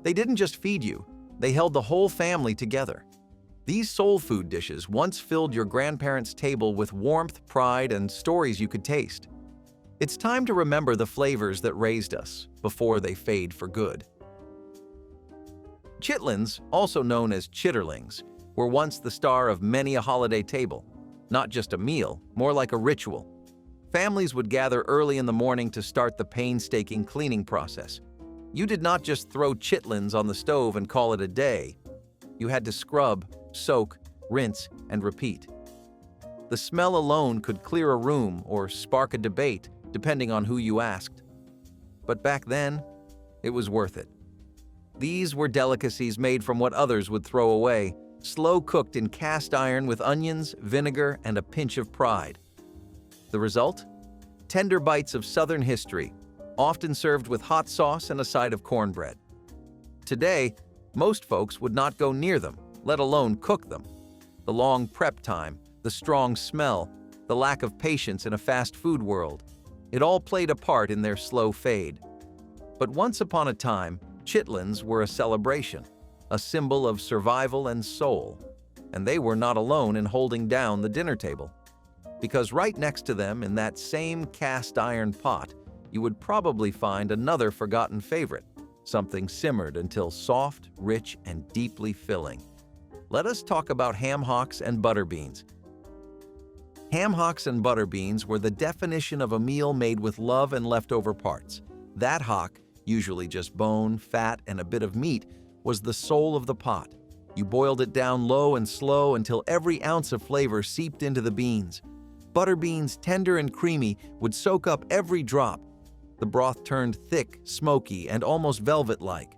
They didn't just feed you, they held the whole family together. These soul food dishes once filled your grandparents' table with warmth, pride, and stories you could taste. It's time to remember the flavors that raised us before they fade for good. Chitlins, also known as chitterlings, were once the star of many a holiday table. Not just a meal, more like a ritual. Families would gather early in the morning to start the painstaking cleaning process. You did not just throw chitlins on the stove and call it a day. You had to scrub, soak, rinse, and repeat. The smell alone could clear a room or spark a debate, depending on who you asked. But back then, it was worth it. These were delicacies made from what others would throw away, slow-cooked in cast iron with onions, vinegar, and a pinch of pride. The result? Tender bites of Southern history, often served with hot sauce and a side of cornbread. Today, most folks would not go near them, let alone cook them. The long prep time, the strong smell, the lack of patience in a fast food world, it all played a part in their slow fade. But once upon a time, chitlins were a celebration, a symbol of survival and soul, and they were not alone in holding down the dinner table. Because right next to them, in that same cast iron pot, you would probably find another forgotten favorite, something simmered until soft, rich, and deeply filling. Let us talk about ham hocks and butter beans. Ham hocks and butter beans were the definition of a meal made with love and leftover parts. That hock, usually just bone, fat, and a bit of meat, was the soul of the pot. You boiled it down low and slow until every ounce of flavor seeped into the beans. Butter beans, tender and creamy, would soak up every drop. The broth turned thick, smoky, and almost velvet-like.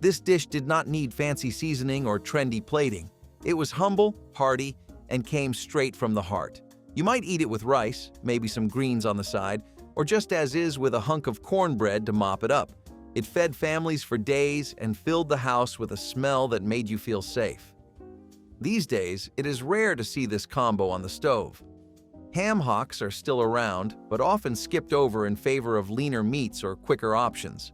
This dish did not need fancy seasoning or trendy plating. It was humble, hearty, and came straight from the heart. You might eat it with rice, maybe some greens on the side, or just as is with a hunk of cornbread to mop it up. It fed families for days and filled the house with a smell that made you feel safe. These days, it is rare to see this combo on the stove. Ham hocks are still around, but often skipped over in favor of leaner meats or quicker options.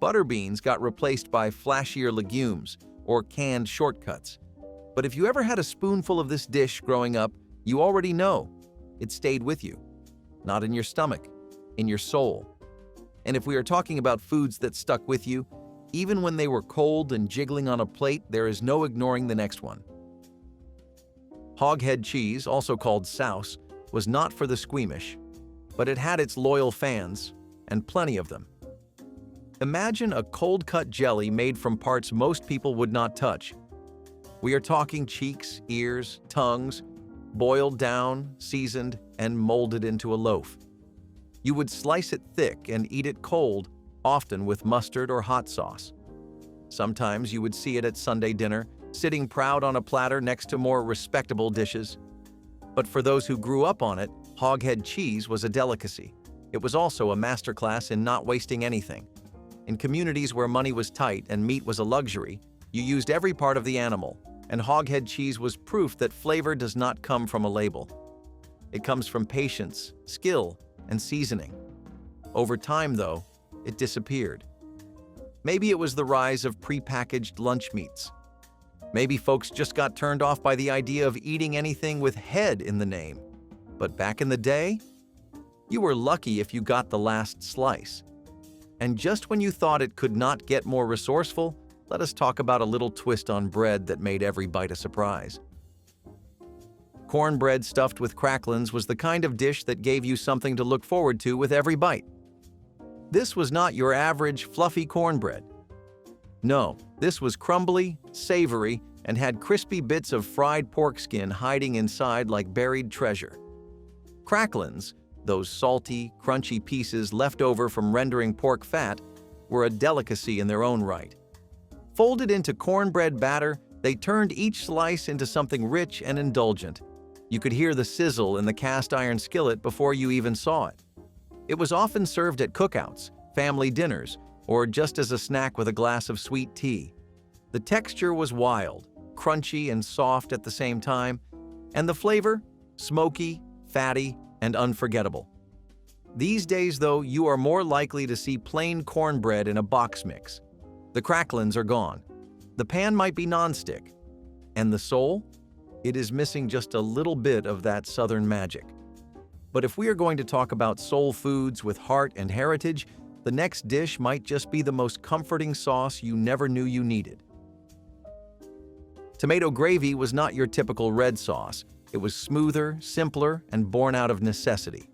Butter beans got replaced by flashier legumes or canned shortcuts. But if you ever had a spoonful of this dish growing up, you already know it stayed with you. Not in your stomach, in your soul. And if we are talking about foods that stuck with you, even when they were cold and jiggling on a plate, there is no ignoring the next one. Hoghead cheese, also called Souse, was not for the squeamish, but it had its loyal fans, and plenty of them. Imagine a cold-cut jelly made from parts most people would not touch. We are talking cheeks, ears, tongues, boiled down, seasoned, and molded into a loaf. You would slice it thick and eat it cold, often with mustard or hot sauce. Sometimes you would see it at Sunday dinner, sitting proud on a platter next to more respectable dishes. But for those who grew up on it, Hoghead cheese was a delicacy. It was also a masterclass in not wasting anything. In communities where money was tight and meat was a luxury, you used every part of the animal, and Hoghead cheese was proof that flavor does not come from a label. It comes from patience, skill, and seasoning. Over time, though, it disappeared. Maybe it was the rise of prepackaged lunch meats. Maybe folks just got turned off by the idea of eating anything with head in the name. But back in the day, you were lucky if you got the last slice. And just when you thought it could not get more resourceful, let us talk about a little twist on bread that made every bite a surprise. Cornbread stuffed with cracklins was the kind of dish that gave you something to look forward to with every bite. This was not your average fluffy cornbread. No, this was crumbly, savory, and had crispy bits of fried pork skin hiding inside like buried treasure. Cracklins, those salty, crunchy pieces left over from rendering pork fat, were a delicacy in their own right. Folded into cornbread batter, they turned each slice into something rich and indulgent. You could hear the sizzle in the cast iron skillet before you even saw it. It was often served at cookouts, family dinners, or just as a snack with a glass of sweet tea. The texture was wild, crunchy and soft at the same time, and the flavor, smoky, fatty, and unforgettable. These days, though, you are more likely to see plain cornbread in a box mix. The cracklins are gone. The pan might be nonstick. And the soul? It is missing just a little bit of that southern magic. But if we are going to talk about soul foods with heart and heritage, the next dish might just be the most comforting sauce you never knew you needed. Tomato gravy was not your typical red sauce. It was smoother, simpler, and born out of necessity.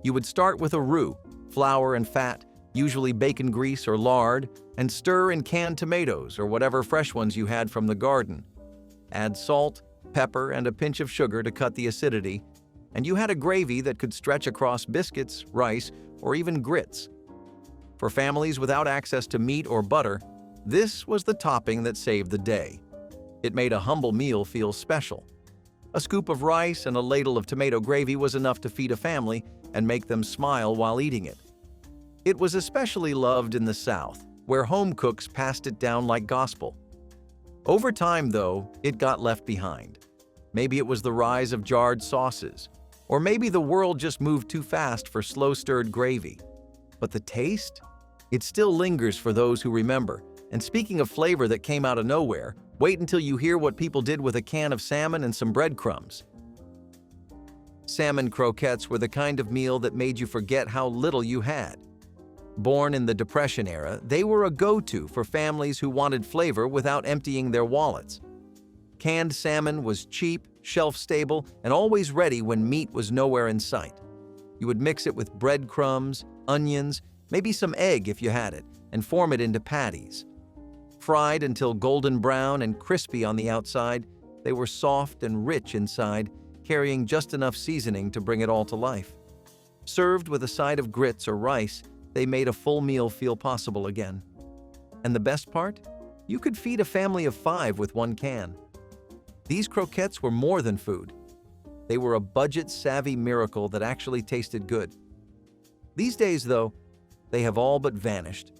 You would start with a roux, flour and fat, usually bacon grease or lard, and stir in canned tomatoes or whatever fresh ones you had from the garden. Add salt, pepper, and a pinch of sugar to cut the acidity, and you had a gravy that could stretch across biscuits, rice, or even grits. For families without access to meat or butter, this was the topping that saved the day. It made a humble meal feel special. A scoop of rice and a ladle of tomato gravy was enough to feed a family and make them smile while eating it. It was especially loved in the South, where home cooks passed it down like gospel. Over time, though, it got left behind. Maybe it was the rise of jarred sauces, or maybe the world just moved too fast for slow-stirred gravy. But the taste? It still lingers for those who remember. And speaking of flavor that came out of nowhere, wait until you hear what people did with a can of salmon and some breadcrumbs. Salmon croquettes were the kind of meal that made you forget how little you had. Born in the Depression era, they were a go-to for families who wanted flavor without emptying their wallets. Canned salmon was cheap, shelf-stable, and always ready when meat was nowhere in sight. You would mix it with breadcrumbs, onions, maybe some egg if you had it, and form it into patties. Fried until golden brown and crispy on the outside, they were soft and rich inside, carrying just enough seasoning to bring it all to life. Served with a side of grits or rice, they made a full meal feel possible again. And the best part? You could feed a family of 5 with one can. These croquettes were more than food. They were a budget-savvy miracle that actually tasted good. These days, though, they have all but vanished.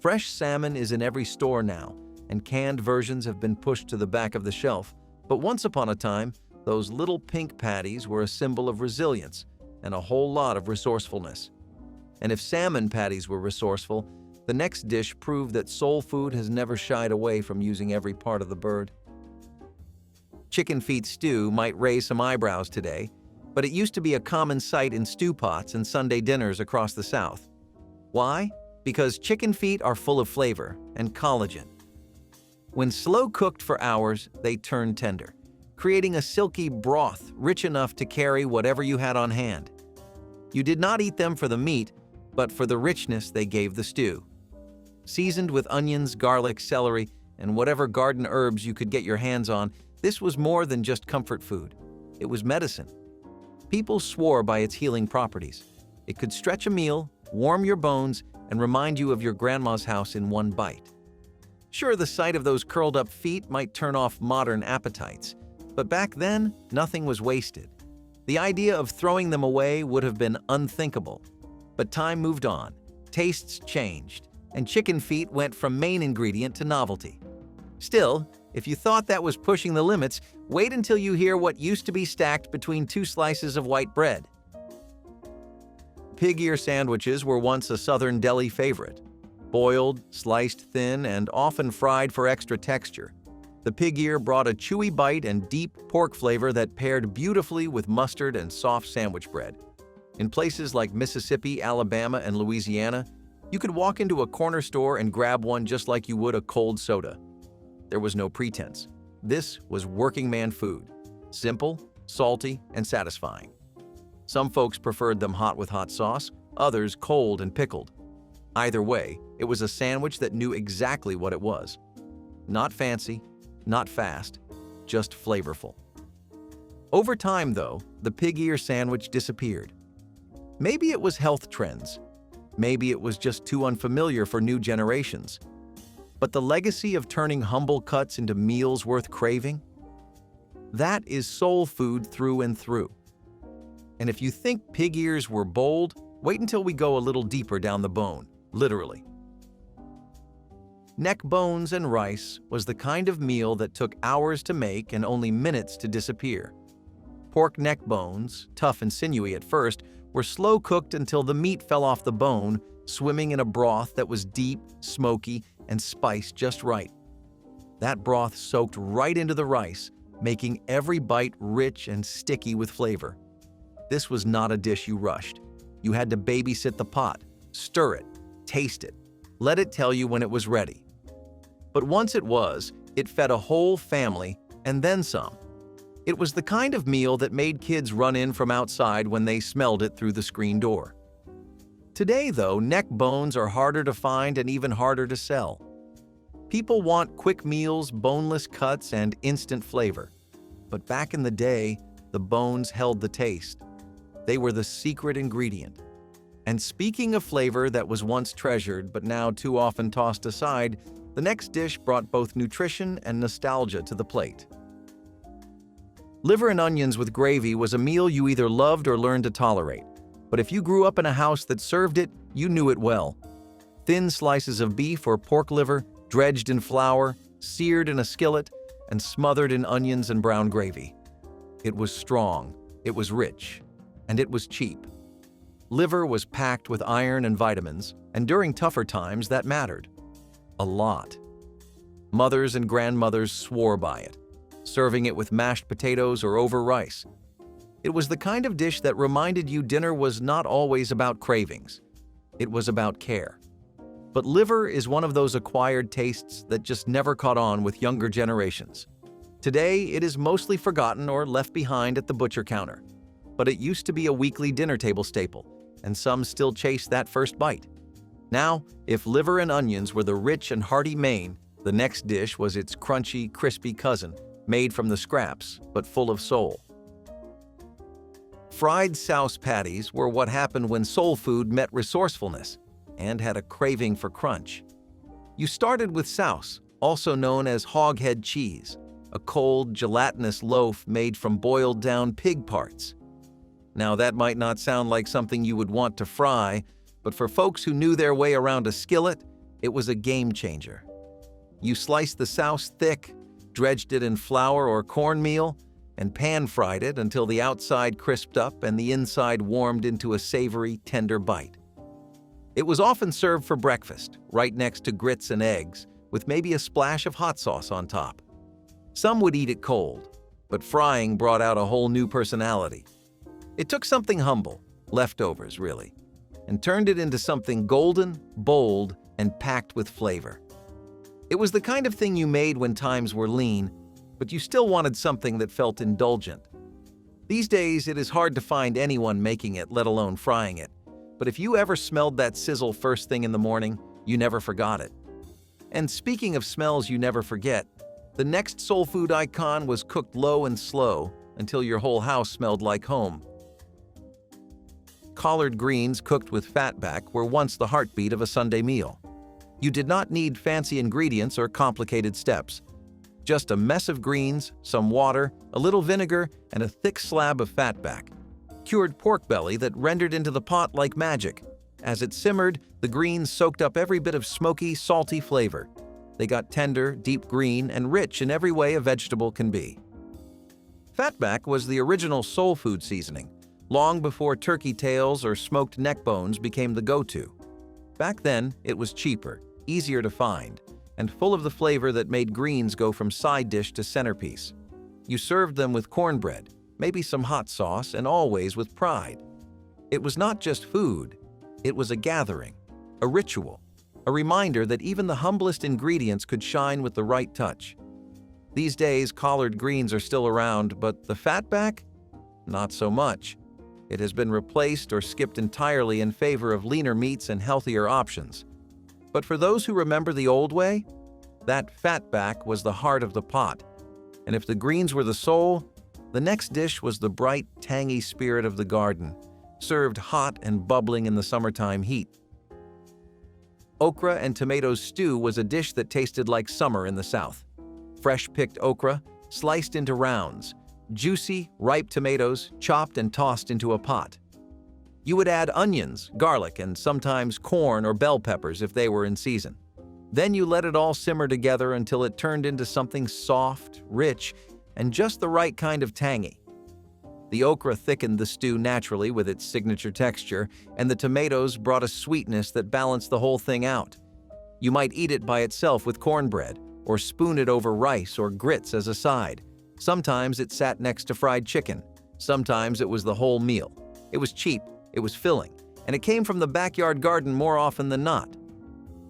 Fresh salmon is in every store now, and canned versions have been pushed to the back of the shelf. But once upon a time, those little pink patties were a symbol of resilience and a whole lot of resourcefulness. And if salmon patties were resourceful, the next dish proved that soul food has never shied away from using every part of the bird. Chicken feet stew might raise some eyebrows today, but it used to be a common sight in stew pots and Sunday dinners across the South. Why? Because chicken feet are full of flavor and collagen. When slow cooked for hours, they turn tender, creating a silky broth rich enough to carry whatever you had on hand. You did not eat them for the meat, but for the richness they gave the stew. Seasoned with onions, garlic, celery, and whatever garden herbs you could get your hands on, this was more than just comfort food. It was medicine. People swore by its healing properties. It could stretch a meal, warm your bones, and remind you of your grandma's house in one bite. Sure, the sight of those curled up feet might turn off modern appetites, but back then, nothing was wasted. The idea of throwing them away would have been unthinkable. But time moved on, tastes changed, and chicken feet went from main ingredient to novelty. Still, if you thought that was pushing the limits, wait until you hear what used to be stacked between 2 slices of white bread. Pig ear sandwiches were once a Southern deli favorite. Boiled, sliced thin, and often fried for extra texture. The pig ear brought a chewy bite and deep pork flavor that paired beautifully with mustard and soft sandwich bread. In places like Mississippi, Alabama, and Louisiana, you could walk into a corner store and grab one just like you would a cold soda. There was no pretense. This was working man food. Simple, salty, and satisfying. Some folks preferred them hot with hot sauce, others cold and pickled. Either way, it was a sandwich that knew exactly what it was. Not fancy, not fast, just flavorful. Over time, though, the pig ear sandwich disappeared. Maybe it was health trends. Maybe it was just too unfamiliar for new generations. But the legacy of turning humble cuts into meals worth craving? That is soul food through and through. And if you think pig ears were bold, wait until we go a little deeper down the bone, literally. Neck bones and rice was the kind of meal that took hours to make and only minutes to disappear. Pork neck bones, tough and sinewy at first, were slow cooked until the meat fell off the bone, swimming in a broth that was deep, smoky, and spice just right. That broth soaked right into the rice, making every bite rich and sticky with flavor. This was not a dish you rushed. You had to babysit the pot, stir it, taste it, let it tell you when it was ready. But once it was, it fed a whole family and then some. It was the kind of meal that made kids run in from outside when they smelled it through the screen door. Today, though, neck bones are harder to find and even harder to sell. People want quick meals, boneless cuts, and instant flavor. But back in the day, the bones held the taste. They were the secret ingredient. And speaking of flavor that was once treasured but now too often tossed aside, the next dish brought both nutrition and nostalgia to the plate. Liver and onions with gravy was a meal you either loved or learned to tolerate. But if you grew up in a house that served it, you knew it well. Thin slices of beef or pork liver, dredged in flour, seared in a skillet, and smothered in onions and brown gravy. It was strong, it was rich, and it was cheap. Liver was packed with iron and vitamins, and during tougher times that mattered. A lot. Mothers and grandmothers swore by it, serving it with mashed potatoes or over rice. It was the kind of dish that reminded you dinner was not always about cravings. It was about care. But liver is one of those acquired tastes that just never caught on with younger generations. Today, it is mostly forgotten or left behind at the butcher counter. But it used to be a weekly dinner table staple, and some still chase that first bite. Now, if liver and onions were the rich and hearty main, the next dish was its crunchy, crispy cousin, made from the scraps, but full of soul. Fried Souse patties were what happened when soul food met resourcefulness and had a craving for crunch. You started with Souse, also known as Hoghead cheese, a cold, gelatinous loaf made from boiled-down pig parts. Now, that might not sound like something you would want to fry, but for folks who knew their way around a skillet, it was a game changer. You sliced the Souse thick, dredged it in flour or cornmeal, and pan-fried it until the outside crisped up and the inside warmed into a savory, tender bite. It was often served for breakfast, right next to grits and eggs, with maybe a splash of hot sauce on top. Some would eat it cold, but frying brought out a whole new personality. It took something humble, leftovers really, and turned it into something golden, bold, and packed with flavor. It was the kind of thing you made when times were lean, but you still wanted something that felt indulgent. These days, it is hard to find anyone making it, let alone frying it. But if you ever smelled that sizzle first thing in the morning, you never forgot it. And speaking of smells you never forget, the next soul food icon was cooked low and slow until your whole house smelled like home. Collard greens cooked with Fatback were once the heartbeat of a Sunday meal. You did not need fancy ingredients or complicated steps. Just a mess of greens, some water, a little vinegar, and a thick slab of Fatback. Cured pork belly that rendered into the pot like magic. As it simmered, the greens soaked up every bit of smoky, salty flavor. They got tender, deep green, and rich in every way a vegetable can be. Fatback was the original soul food seasoning, long before turkey tails or smoked neck bones became the go-to. Back then, it was cheaper, easier to find, and full of the flavor that made greens go from side dish to centerpiece. You served them with cornbread, maybe some hot sauce, and always with pride. It was not just food, it was a gathering, a ritual, a reminder that even the humblest ingredients could shine with the right touch. These days, collard greens are still around, but the Fatback? Not so much. It has been replaced or skipped entirely in favor of leaner meats and healthier options. But for those who remember the old way, that Fatback was the heart of the pot. And if the greens were the soul, the next dish was the bright, tangy spirit of the garden, served hot and bubbling in the summertime heat. Okra and tomato stew was a dish that tasted like summer in the South. Fresh-picked okra, sliced into rounds, juicy, ripe tomatoes chopped and tossed into a pot. You would add onions, garlic, and sometimes corn or bell peppers if they were in season. Then you let it all simmer together until it turned into something soft, rich, and just the right kind of tangy. The okra thickened the stew naturally with its signature texture, and the tomatoes brought a sweetness that balanced the whole thing out. You might eat it by itself with cornbread, or spoon it over rice or grits as a side. Sometimes it sat next to fried chicken. Sometimes it was the whole meal. It was cheap, it was filling, and it came from the backyard garden more often than not.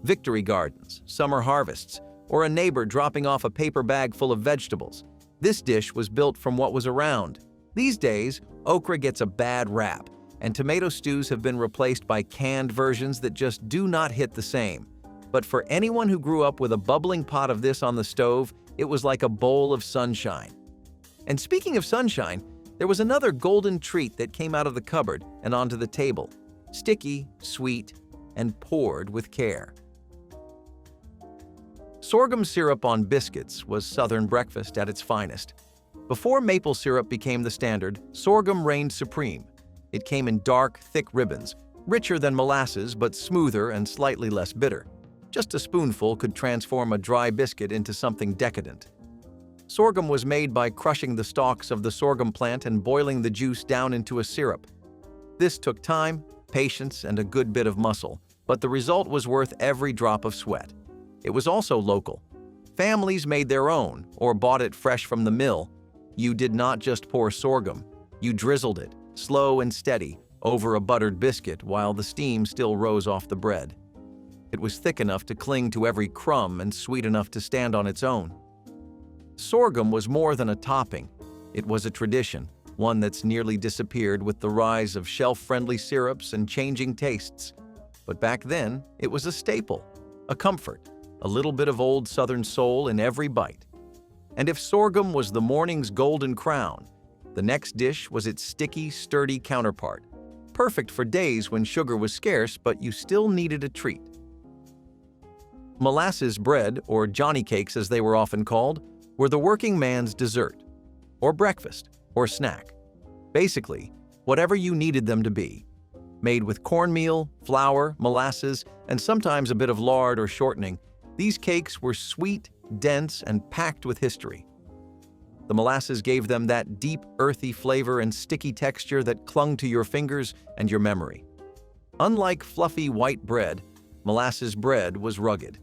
Victory gardens, summer harvests, or a neighbor dropping off a paper bag full of vegetables. This dish was built from what was around. These days, okra gets a bad rap, and tomato stews have been replaced by canned versions that just do not hit the same. But for anyone who grew up with a bubbling pot of this on the stove, it was like a bowl of sunshine. And speaking of sunshine, there was another golden treat that came out of the cupboard and onto the table. Sticky, sweet, and poured with care. Sorghum syrup on biscuits was Southern breakfast at its finest. Before maple syrup became the standard, sorghum reigned supreme. It came in dark, thick ribbons, richer than molasses but smoother and slightly less bitter. Just a spoonful could transform a dry biscuit into something decadent. Sorghum was made by crushing the stalks of the sorghum plant and boiling the juice down into a syrup. This took time, patience, and a good bit of muscle, but the result was worth every drop of sweat. It was also local. Families made their own or bought it fresh from the mill. You did not just pour sorghum, you drizzled it, slow and steady, over a buttered biscuit while the steam still rose off the bread. It was thick enough to cling to every crumb and sweet enough to stand on its own. Sorghum was more than a topping. It was a tradition, one that's nearly disappeared with the rise of shelf-friendly syrups and changing tastes. But back then, it was a staple, a comfort, a little bit of old Southern soul in every bite. And if sorghum was the morning's golden crown, the next dish was its sticky, sturdy counterpart, perfect for days when sugar was scarce but you still needed a treat. Molasses bread, or Johnny cakes as they were often called, were the working man's dessert, or breakfast, or snack. Basically, whatever you needed them to be. Made with cornmeal, flour, molasses, and sometimes a bit of lard or shortening, these cakes were sweet, dense, and packed with history. The molasses gave them that deep, earthy flavor and sticky texture that clung to your fingers and your memory. Unlike fluffy white bread, molasses bread was rugged.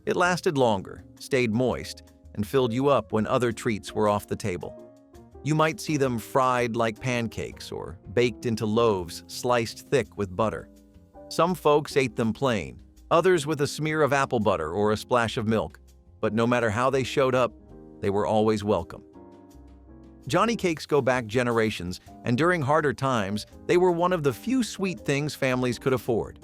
It lasted longer, stayed moist, and filled you up when other treats were off the table. You might see them fried like pancakes or baked into loaves sliced thick with butter. Some folks ate them plain, others with a smear of apple butter or a splash of milk, but no matter how they showed up, they were always welcome. Johnny cakes go back generations, and during harder times, they were one of the few sweet things families could afford.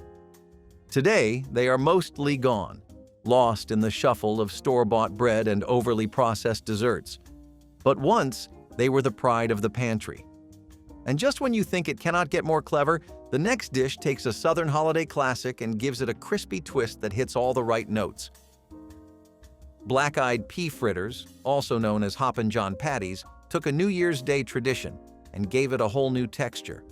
Today, they are mostly gone, lost in the shuffle of store-bought bread and overly processed desserts. But once, they were the pride of the pantry. And just when you think it cannot get more clever, the next dish takes a Southern holiday classic and gives it a crispy twist that hits all the right notes. Black-eyed pea fritters, also known as Hoppin' John patties, took a New Year's Day tradition and gave it a whole new texture.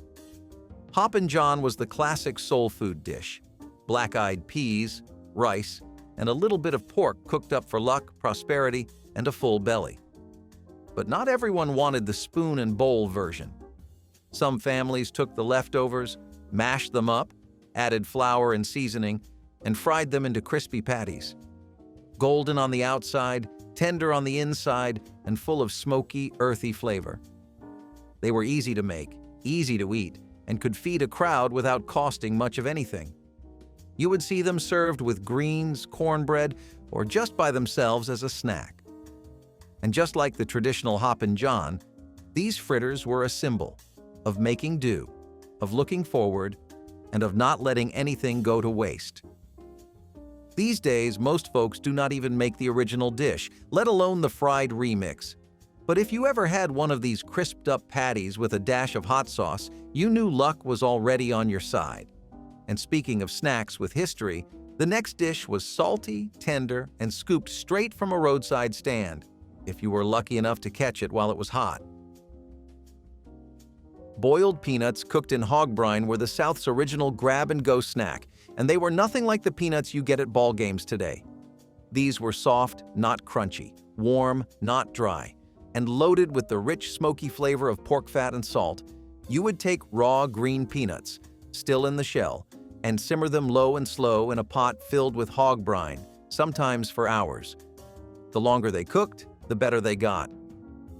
Hoppin' John was the classic soul food dish. Black-eyed peas, rice, and a little bit of pork cooked up for luck, prosperity, and a full belly. But not everyone wanted the spoon and bowl version. Some families took the leftovers, mashed them up, added flour and seasoning, and fried them into crispy patties. Golden on the outside, tender on the inside, and full of smoky, earthy flavor. They were easy to make, easy to eat, and could feed a crowd without costing much of anything. You would see them served with greens, cornbread, or just by themselves as a snack. And just like the traditional Hoppin' John, these fritters were a symbol of making do, of looking forward, and of not letting anything go to waste. These days, most folks do not even make the original dish, let alone the fried remix. But if you ever had one of these crisped-up patties with a dash of hot sauce, you knew luck was already on your side. And speaking of snacks with history, the next dish was salty, tender, and scooped straight from a roadside stand, if you were lucky enough to catch it while it was hot. Boiled peanuts cooked in hog brine were the South's original grab-and-go snack, and they were nothing like the peanuts you get at ball games today. These were soft, not crunchy, warm, not dry, and loaded with the rich, smoky flavor of pork fat and salt. You would take raw green peanuts, still in the shell, and simmer them low and slow in a pot filled with hog brine, sometimes for hours. The longer they cooked, the better they got.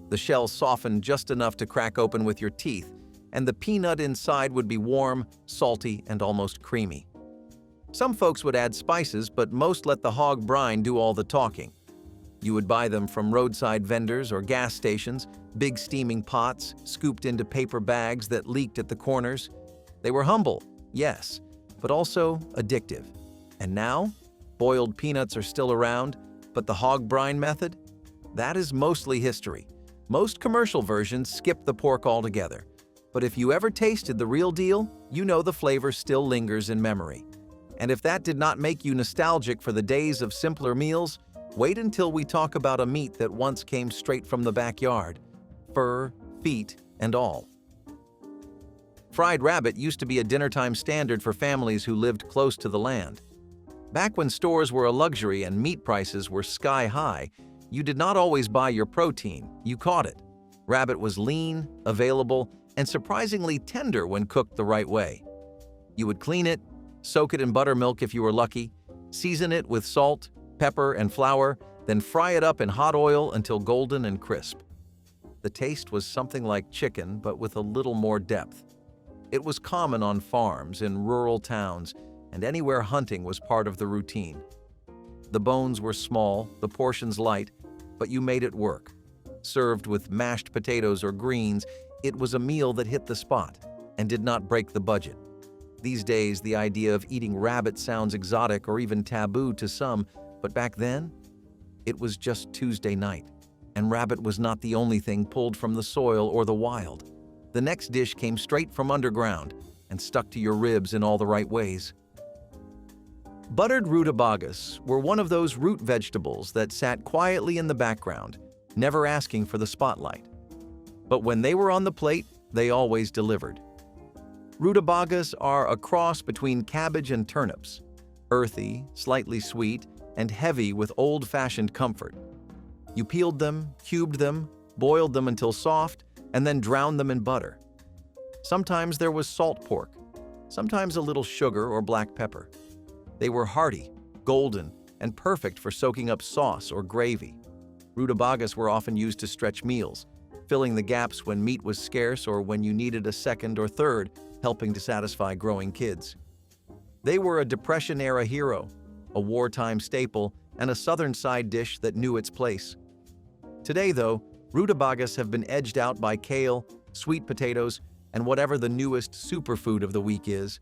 The shell softened just enough to crack open with your teeth, and the peanut inside would be warm, salty, and almost creamy. Some folks would add spices, but most let the hog brine do all the talking. You would buy them from roadside vendors or gas stations, big steaming pots, scooped into paper bags that leaked at the corners. They were humble, yes, but also addictive. And now, boiled peanuts are still around, but the hog brine method? That is mostly history. Most commercial versions skip the pork altogether. But if you ever tasted the real deal, you know the flavor still lingers in memory. And if that did not make you nostalgic for the days of simpler meals, wait until we talk about a meat that once came straight from the backyard. Fur, feet, and all. Fried rabbit used to be a dinnertime standard for families who lived close to the land. Back when stores were a luxury and meat prices were sky high, you did not always buy your protein, you caught it. Rabbit was lean, available, and surprisingly tender when cooked the right way. You would clean it, soak it in buttermilk if you were lucky, season it with salt, pepper, and flour, then fry it up in hot oil until golden and crisp. The taste was something like chicken, but with a little more depth. It was common on farms, in rural towns, and anywhere hunting was part of the routine. The bones were small, the portions light, but you made it work. Served with mashed potatoes or greens, it was a meal that hit the spot and did not break the budget. These days, the idea of eating rabbit sounds exotic or even taboo to some, but back then, it was just Tuesday night, and rabbit was not the only thing pulled from the soil or the wild. The next dish came straight from underground and stuck to your ribs in all the right ways. Buttered Rudabagas were one of those root vegetables that sat quietly in the background, never asking for the spotlight. But when they were on the plate, they always delivered. Rudabagas are a cross between cabbage and turnips, earthy, slightly sweet, and heavy with old-fashioned comfort. You peeled them, cubed them, boiled them until soft, and then drowned them in butter. Sometimes there was salt pork, sometimes a little sugar or black pepper. They were hearty, golden, and perfect for soaking up sauce or gravy. Rudabagas were often used to stretch meals, filling the gaps when meat was scarce or when you needed a second or third, helping to satisfy growing kids. They were a Depression-era hero, a wartime staple, and a southern side dish that knew its place. Today, though, Rudabagas have been edged out by kale, sweet potatoes, and whatever the newest superfood of the week is.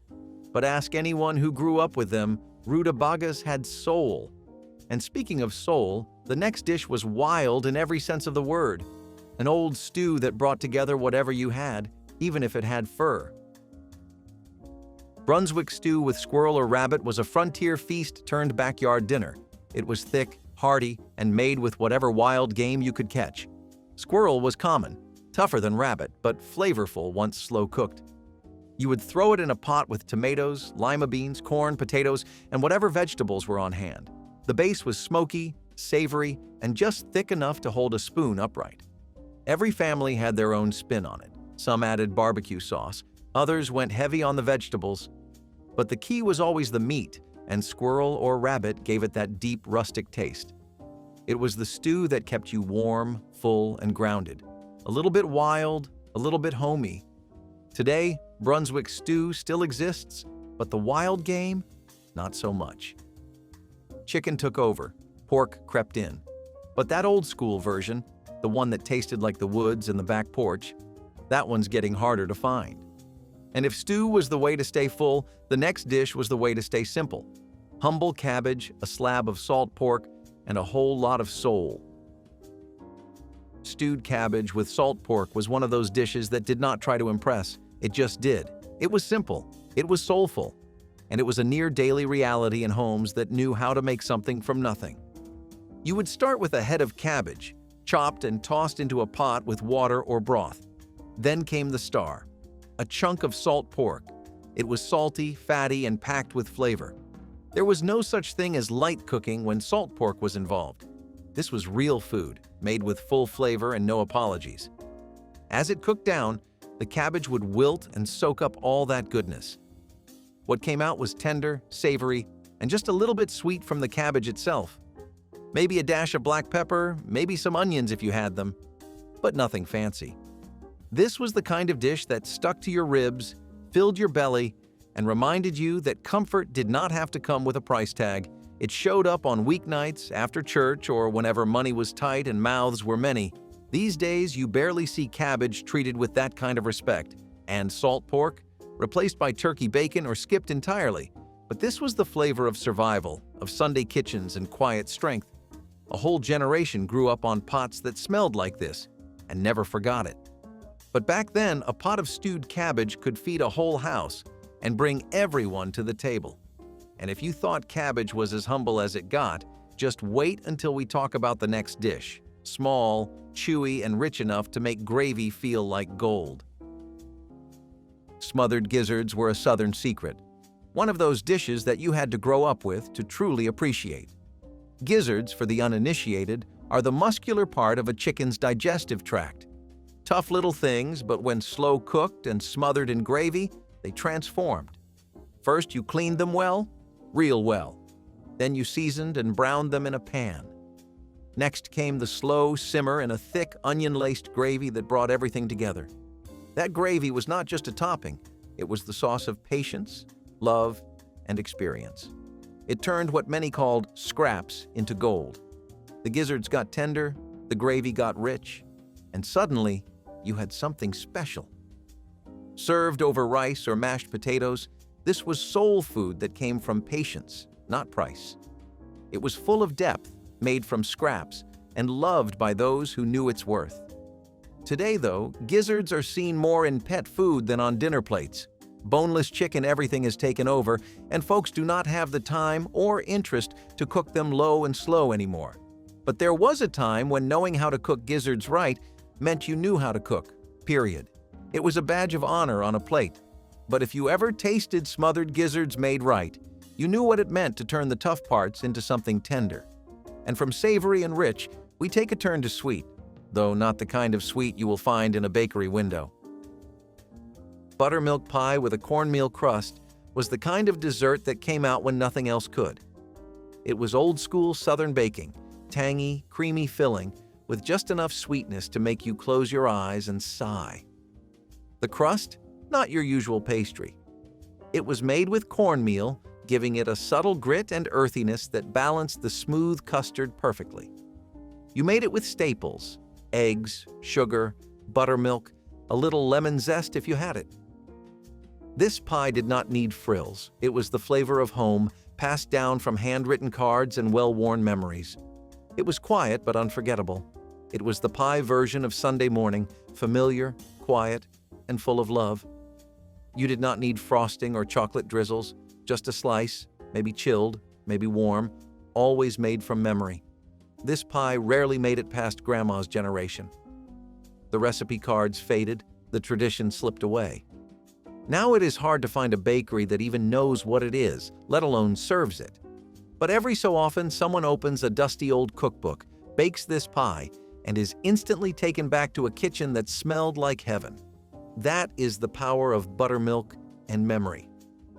But ask anyone who grew up with them, Rudabagas had soul. And speaking of soul, the next dish was wild in every sense of the word. An old stew that brought together whatever you had, even if it had fur. Brunswick Stew with squirrel or rabbit was a frontier feast turned backyard dinner. It was thick, hearty, and made with whatever wild game you could catch. Squirrel was common, tougher than rabbit, but flavorful once slow cooked. You would throw it in a pot with tomatoes, lima beans, corn, potatoes, and whatever vegetables were on hand. The base was smoky, savory, and just thick enough to hold a spoon upright. Every family had their own spin on it. Some added barbecue sauce, others went heavy on the vegetables. But the key was always the meat, and squirrel or rabbit gave it that deep, rustic taste. It was the stew that kept you warm, full, and grounded. A little bit wild, a little bit homey. Today, Brunswick Stew still exists, but the wild game, not so much. Chicken took over, pork crept in. But that old school version, the one that tasted like the woods and the back porch, that one's getting harder to find. And if stew was the way to stay full, the next dish was the way to stay simple. Humble cabbage, a slab of salt pork, and a whole lot of soul. Stewed cabbage with salt pork was one of those dishes that did not try to impress. It just did. It was simple. It was soulful. And it was a near daily reality in homes that knew how to make something from nothing. You would start with a head of cabbage, chopped and tossed into a pot with water or broth. Then came the star, a chunk of salt pork. It was salty, fatty, and packed with flavor. There was no such thing as light cooking when salt pork was involved. This was real food, made with full flavor and no apologies. As it cooked down, the cabbage would wilt and soak up all that goodness. What came out was tender, savory, and just a little bit sweet from the cabbage itself. Maybe a dash of black pepper, maybe some onions if you had them, but nothing fancy. This was the kind of dish that stuck to your ribs, filled your belly, and reminded you that comfort did not have to come with a price tag. It showed up on weeknights, after church, or whenever money was tight and mouths were many. These days, you barely see cabbage treated with that kind of respect, and salt pork, replaced by turkey bacon or skipped entirely. But this was the flavor of survival, of Sunday kitchens and quiet strength. A whole generation grew up on pots that smelled like this, and never forgot it. But back then, a pot of stewed cabbage could feed a whole house and bring everyone to the table. And if you thought cabbage was as humble as it got, just wait until we talk about the next dish. Small, chewy, and rich enough to make gravy feel like gold. Smothered gizzards were a southern secret. One of those dishes that you had to grow up with to truly appreciate. Gizzards, for the uninitiated, are the muscular part of a chicken's digestive tract. Tough little things, but when slow cooked and smothered in gravy, they transformed. First, you cleaned them well, real well. Then you seasoned and browned them in a pan. Next came the slow simmer in a thick, onion-laced gravy that brought everything together. That gravy was not just a topping, it was the sauce of patience, love, and experience. It turned what many called scraps into gold. The gizzards got tender, the gravy got rich, and suddenly, you had something special. Served over rice or mashed potatoes, this was soul food that came from patience, not price. It was full of depth, made from scraps, and loved by those who knew its worth. Today, though, gizzards are seen more in pet food than on dinner plates. Boneless chicken everything is taken over, and folks do not have the time or interest to cook them low and slow anymore. But there was a time when knowing how to cook gizzards right meant you knew how to cook, period. It was a badge of honor on a plate. But if you ever tasted smothered gizzards made right, you knew what it meant to turn the tough parts into something tender. And from savory and rich, we take a turn to sweet, though not the kind of sweet you will find in a bakery window. Buttermilk pie with a cornmeal crust was the kind of dessert that came out when nothing else could. It was old-school Southern baking, tangy, creamy filling, with just enough sweetness to make you close your eyes and sigh. The crust? Not your usual pastry. It was made with cornmeal, giving it a subtle grit and earthiness that balanced the smooth custard perfectly. You made it with staples, eggs, sugar, buttermilk, a little lemon zest if you had it. This pie did not need frills. It was the flavor of home, passed down from handwritten cards and well-worn memories. It was quiet but unforgettable. It was the pie version of Sunday morning, familiar, quiet, and full of love. You did not need frosting or chocolate drizzles, just a slice, maybe chilled, maybe warm, always made from memory. This pie rarely made it past Grandma's generation. The recipe cards faded, the tradition slipped away. Now it is hard to find a bakery that even knows what it is, let alone serves it. But every so often, someone opens a dusty old cookbook, bakes this pie, and is instantly taken back to a kitchen that smelled like heaven. That is the power of buttermilk and memory.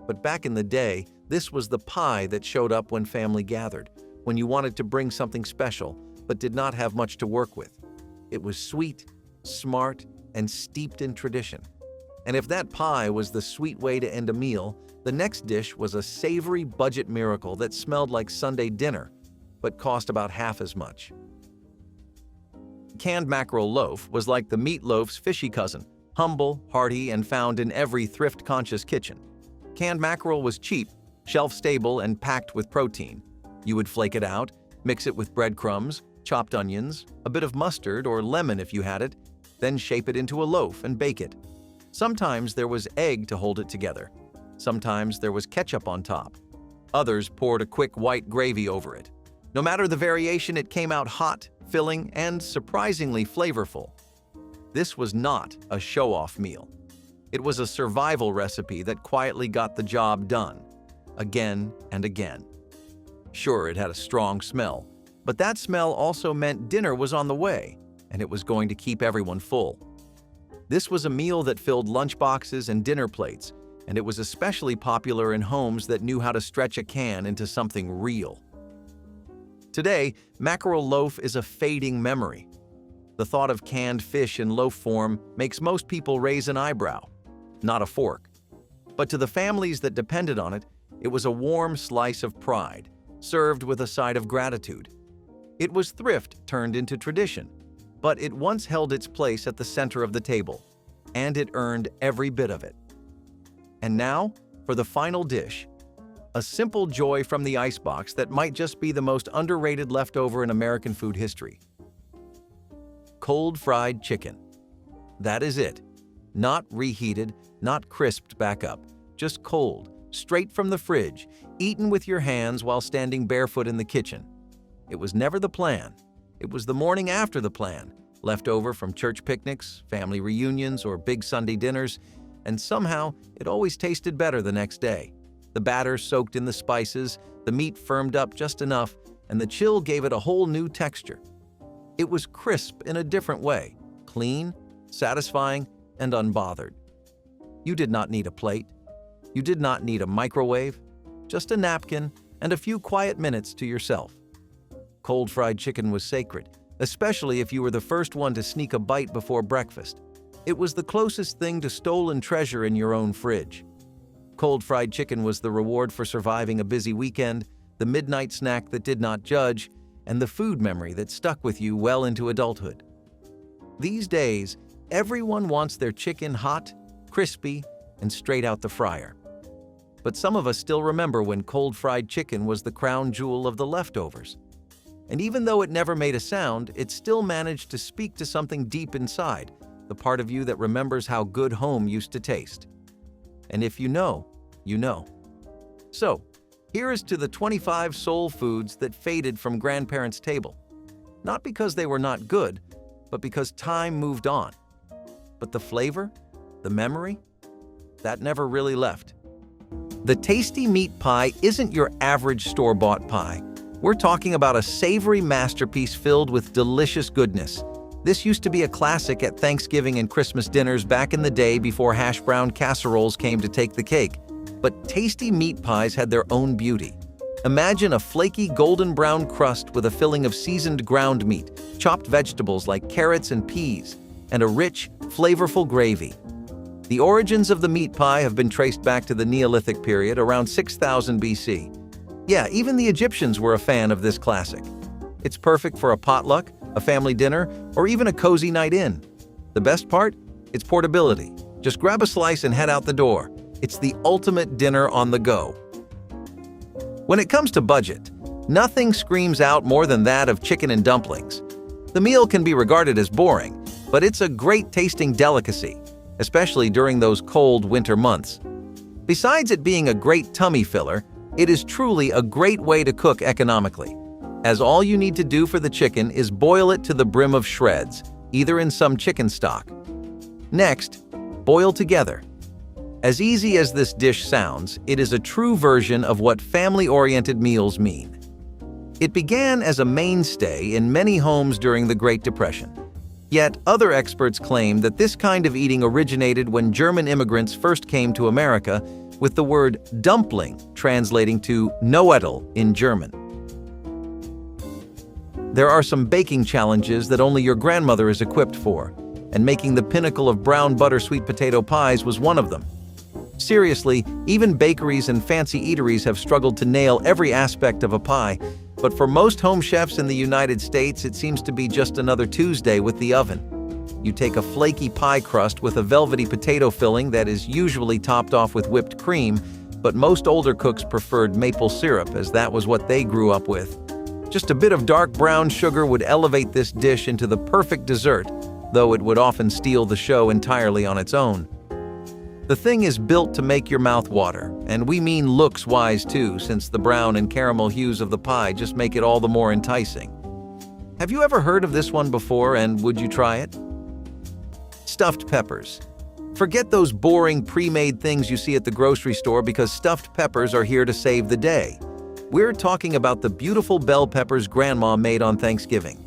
But back in the day, this was the pie that showed up when family gathered, when you wanted to bring something special, but did not have much to work with. It was sweet, smart, and steeped in tradition. And if that pie was the sweet way to end a meal, the next dish was a savory budget miracle that smelled like Sunday dinner, but cost about half as much. Canned mackerel loaf was like the meatloaf's fishy cousin, humble, hearty, and found in every thrift-conscious kitchen. Canned mackerel was cheap, shelf-stable, and packed with protein. You would flake it out, mix it with breadcrumbs, chopped onions, a bit of mustard or lemon if you had it, then shape it into a loaf and bake it. Sometimes there was egg to hold it together. Sometimes there was ketchup on top. Others poured a quick white gravy over it. No matter the variation, it came out hot, filling, and surprisingly flavorful. This was not a show-off meal. It was a survival recipe that quietly got the job done, again and again. Sure, it had a strong smell, but that smell also meant dinner was on the way, and it was going to keep everyone full. This was a meal that filled lunchboxes and dinner plates, and it was especially popular in homes that knew how to stretch a can into something real. Today, mackerel loaf is a fading memory. The thought of canned fish in loaf form makes most people raise an eyebrow, not a fork. But to the families that depended on it, it was a warm slice of pride, served with a side of gratitude. It was thrift turned into tradition, but it once held its place at the center of the table, and it earned every bit of it. And now, for the final dish, a simple joy from the icebox that might just be the most underrated leftover in American food history. Cold fried chicken. That is it. Not reheated, not crisped back up, just cold, straight from the fridge, eaten with your hands while standing barefoot in the kitchen. It was never the plan. It was the morning after the plan, left over from church picnics, family reunions, or big Sunday dinners, and somehow it always tasted better the next day. The batter soaked in the spices, the meat firmed up just enough, and the chill gave it a whole new texture. It was crisp in a different way, clean, satisfying, and unbothered. You did not need a plate. You did not need a microwave, just a napkin and a few quiet minutes to yourself. Cold fried chicken was sacred, especially if you were the first one to sneak a bite before breakfast. It was the closest thing to stolen treasure in your own fridge. Cold fried chicken was the reward for surviving a busy weekend, the midnight snack that did not judge, and the food memory that stuck with you well into adulthood. These days, everyone wants their chicken hot, crispy, and straight out the fryer. But some of us still remember when cold fried chicken was the crown jewel of the leftovers. And even though it never made a sound, it still managed to speak to something deep inside, the part of you that remembers how good home used to taste. And if you know, you know. So, here is to the 25 soul foods that faded from grandparents' table. Not because they were not good, but because time moved on. But the flavor, the memory, that never really left. The tasty meat pie isn't your average store-bought pie. We're talking about a savory masterpiece filled with delicious goodness. This used to be a classic at Thanksgiving and Christmas dinners back in the day before hash brown casseroles came to take the cake. But tasty meat pies had their own beauty. Imagine a flaky golden brown crust with a filling of seasoned ground meat, chopped vegetables like carrots and peas, and a rich, flavorful gravy. The origins of the meat pie have been traced back to the Neolithic period around 6000 BC. Yeah, even the Egyptians were a fan of this classic. It's perfect for a potluck, a family dinner, or even a cozy night in. The best part? Its portability. Just grab a slice and head out the door. It's the ultimate dinner on the go. When it comes to budget, nothing screams out more than that of chicken and dumplings. The meal can be regarded as boring, but it's a great tasting delicacy, especially during those cold winter months. Besides it being a great tummy filler, it is truly a great way to cook economically, as all you need to do for the chicken is boil it to the brim of shreds, either in some chicken stock. Next, boil together. As easy as this dish sounds, it is a true version of what family-oriented meals mean. It began as a mainstay in many homes during the Great Depression. Yet, other experts claim that this kind of eating originated when German immigrants first came to America, with the word dumpling translating to Knödel in German. There are some baking challenges that only your grandmother is equipped for, and making the pinnacle of brown butter sweet potato pies was one of them. Seriously, even bakeries and fancy eateries have struggled to nail every aspect of a pie, but for most home chefs in the United States, it seems to be just another Tuesday with the oven. You take a flaky pie crust with a velvety potato filling that is usually topped off with whipped cream, but most older cooks preferred maple syrup as that was what they grew up with. Just a bit of dark brown sugar would elevate this dish into the perfect dessert, though it would often steal the show entirely on its own. The thing is built to make your mouth water, and we mean looks-wise too, since the brown and caramel hues of the pie just make it all the more enticing. Have you ever heard of this one before, and would you try it? Stuffed peppers. Forget those boring pre-made things you see at the grocery store because stuffed peppers are here to save the day. We're talking about the beautiful bell peppers Grandma made on Thanksgiving.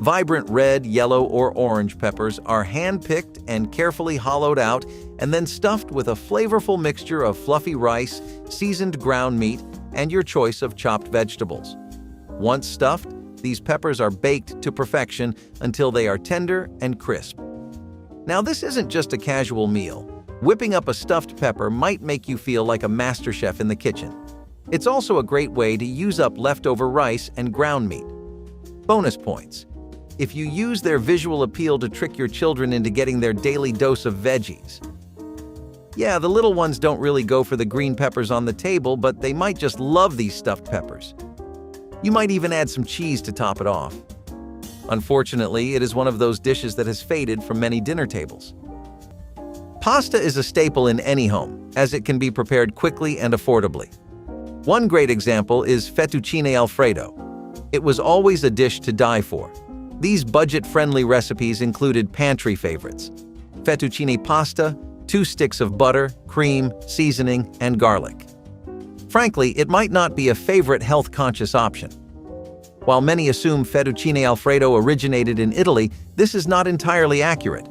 Vibrant red, yellow, or orange peppers are hand-picked and carefully hollowed out and then stuffed with a flavorful mixture of fluffy rice, seasoned ground meat, and your choice of chopped vegetables. Once stuffed, these peppers are baked to perfection until they are tender and crisp. Now, this isn't just a casual meal. Whipping up a stuffed pepper might make you feel like a master chef in the kitchen. It's also a great way to use up leftover rice and ground meat. Bonus points. If you use their visual appeal to trick your children into getting their daily dose of veggies. Yeah, the little ones don't really go for the green peppers on the table, but they might just love these stuffed peppers. You might even add some cheese to top it off. Unfortunately, it is one of those dishes that has faded from many dinner tables. Pasta is a staple in any home, as it can be prepared quickly and affordably. One great example is Fettuccini Alfredo. It was always a dish to die for. These budget-friendly recipes included pantry favorites: fettuccine pasta, 2 sticks of butter, cream, seasoning, and garlic. Frankly, it might not be a favorite health-conscious option. While many assume Fettuccine Alfredo originated in Italy, this is not entirely accurate.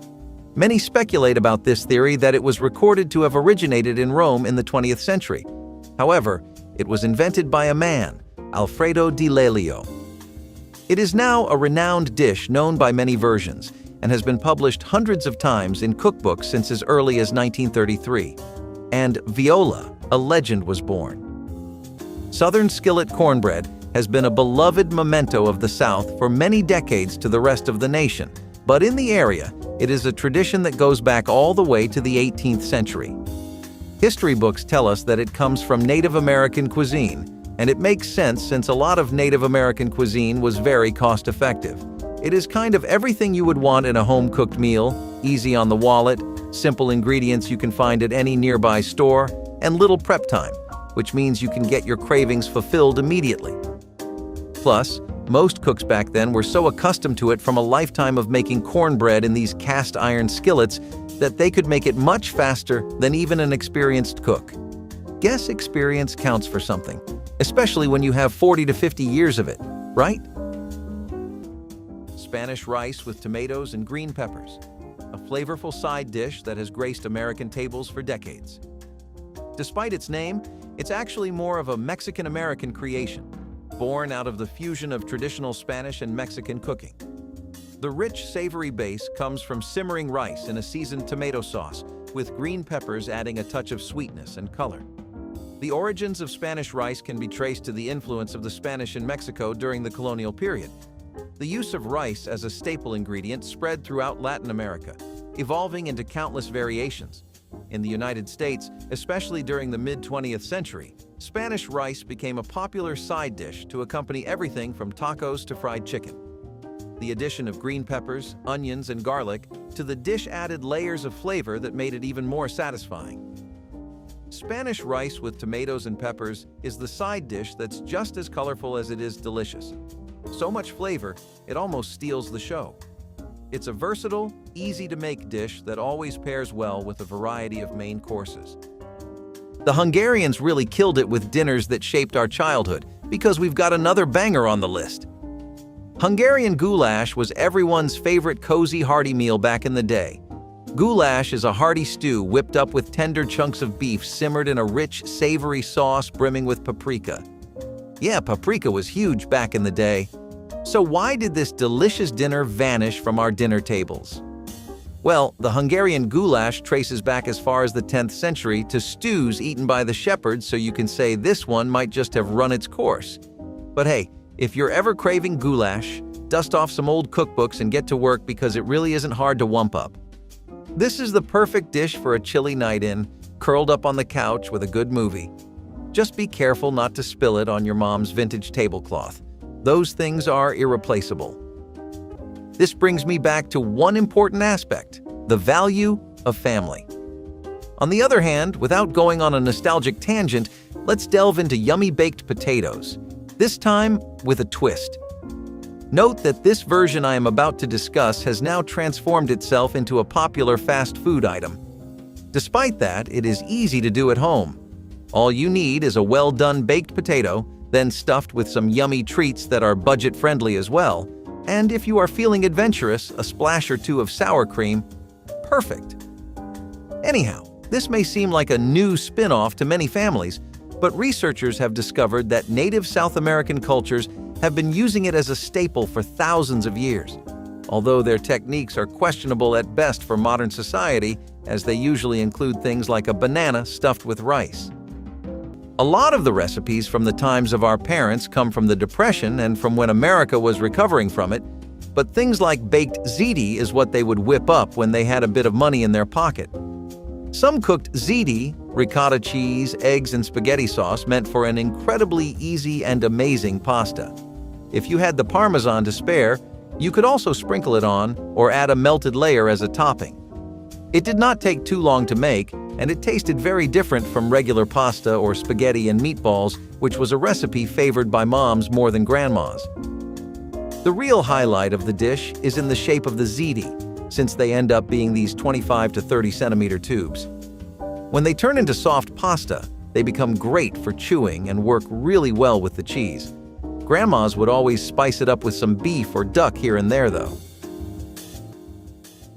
Many speculate about this theory that it was recorded to have originated in Rome in the 20th century. However, it was invented by a man, Alfredo di Lelio. It is now a renowned dish known by many versions and has been published hundreds of times in cookbooks since as early as 1933. And Viola, a legend, was born. Southern skillet cornbread has been a beloved memento of the South for many decades to the rest of the nation, but in the area, it is a tradition that goes back all the way to the 18th century. History books tell us that it comes from Native American cuisine, and it makes sense since a lot of Native American cuisine was very cost-effective. It is kind of everything you would want in a home-cooked meal, easy on the wallet, simple ingredients you can find at any nearby store, and little prep time, which means you can get your cravings fulfilled immediately. Plus, most cooks back then were so accustomed to it from a lifetime of making cornbread in these cast-iron skillets that they could make it much faster than even an experienced cook. Guess experience counts for something, especially when you have 40 to 50 years of it, right? Spanish rice with tomatoes and green peppers, a flavorful side dish that has graced American tables for decades. Despite its name, it's actually more of a Mexican-American creation, born out of the fusion of traditional Spanish and Mexican cooking. The rich, savory base comes from simmering rice in a seasoned tomato sauce, with green peppers adding a touch of sweetness and color. The origins of Spanish rice can be traced to the influence of the Spanish in Mexico during the colonial period. The use of rice as a staple ingredient spread throughout Latin America, evolving into countless variations. In the United States, especially during the mid-20th century, Spanish rice became a popular side dish to accompany everything from tacos to fried chicken. The addition of green peppers, onions, and garlic to the dish added layers of flavor that made it even more satisfying. Spanish rice with tomatoes and peppers is the side dish that's just as colorful as it is delicious. So much flavor, it almost steals the show. It's a versatile, easy-to-make dish that always pairs well with a variety of main courses. The Hungarians really killed it with dinners that shaped our childhood, because we've got another banger on the list. Hungarian goulash was everyone's favorite cozy, hearty meal back in the day. Goulash is a hearty stew whipped up with tender chunks of beef simmered in a rich, savory sauce brimming with paprika. Yeah, paprika was huge back in the day. So why did this delicious dinner vanish from our dinner tables? Well, the Hungarian goulash traces back as far as the 10th century to stews eaten by the shepherds, so you can say this one might just have run its course. But hey, if you're ever craving goulash, dust off some old cookbooks and get to work, because it really isn't hard to wump up. This is the perfect dish for a chilly night in, curled up on the couch with a good movie. Just be careful not to spill it on your mom's vintage tablecloth. Those things are irreplaceable. This brings me back to one important aspect: the value of family. On the other hand, without going on a nostalgic tangent, let's delve into yummy baked potatoes, this time with a twist. Note that this version I am about to discuss has now transformed itself into a popular fast food item. Despite that, it is easy to do at home. All you need is a well-done baked potato, then stuffed with some yummy treats that are budget-friendly as well, And if you are feeling adventurous, a splash or two of sour cream, perfect. Anyhow, this may seem like a new spin-off to many families, but researchers have discovered that native South American cultures have been using it as a staple for thousands of years. Although their techniques are questionable at best for modern society, as they usually include things like a banana stuffed with rice. A lot of the recipes from the times of our parents come from the Depression and from when America was recovering from it, but things like baked ziti is what they would whip up when they had a bit of money in their pocket. Some cooked ziti, ricotta cheese, eggs, and spaghetti sauce meant for an incredibly easy and amazing pasta. If you had the Parmesan to spare, you could also sprinkle it on or add a melted layer as a topping. It did not take too long to make, and it tasted very different from regular pasta or spaghetti and meatballs, which was a recipe favored by moms more than grandmas. The real highlight of the dish is in the shape of the ziti, since they end up being these 25 to 30 centimeter tubes. When they turn into soft pasta, they become great for chewing and work really well with the cheese. Grandmas would always spice it up with some beef or duck here and there, though.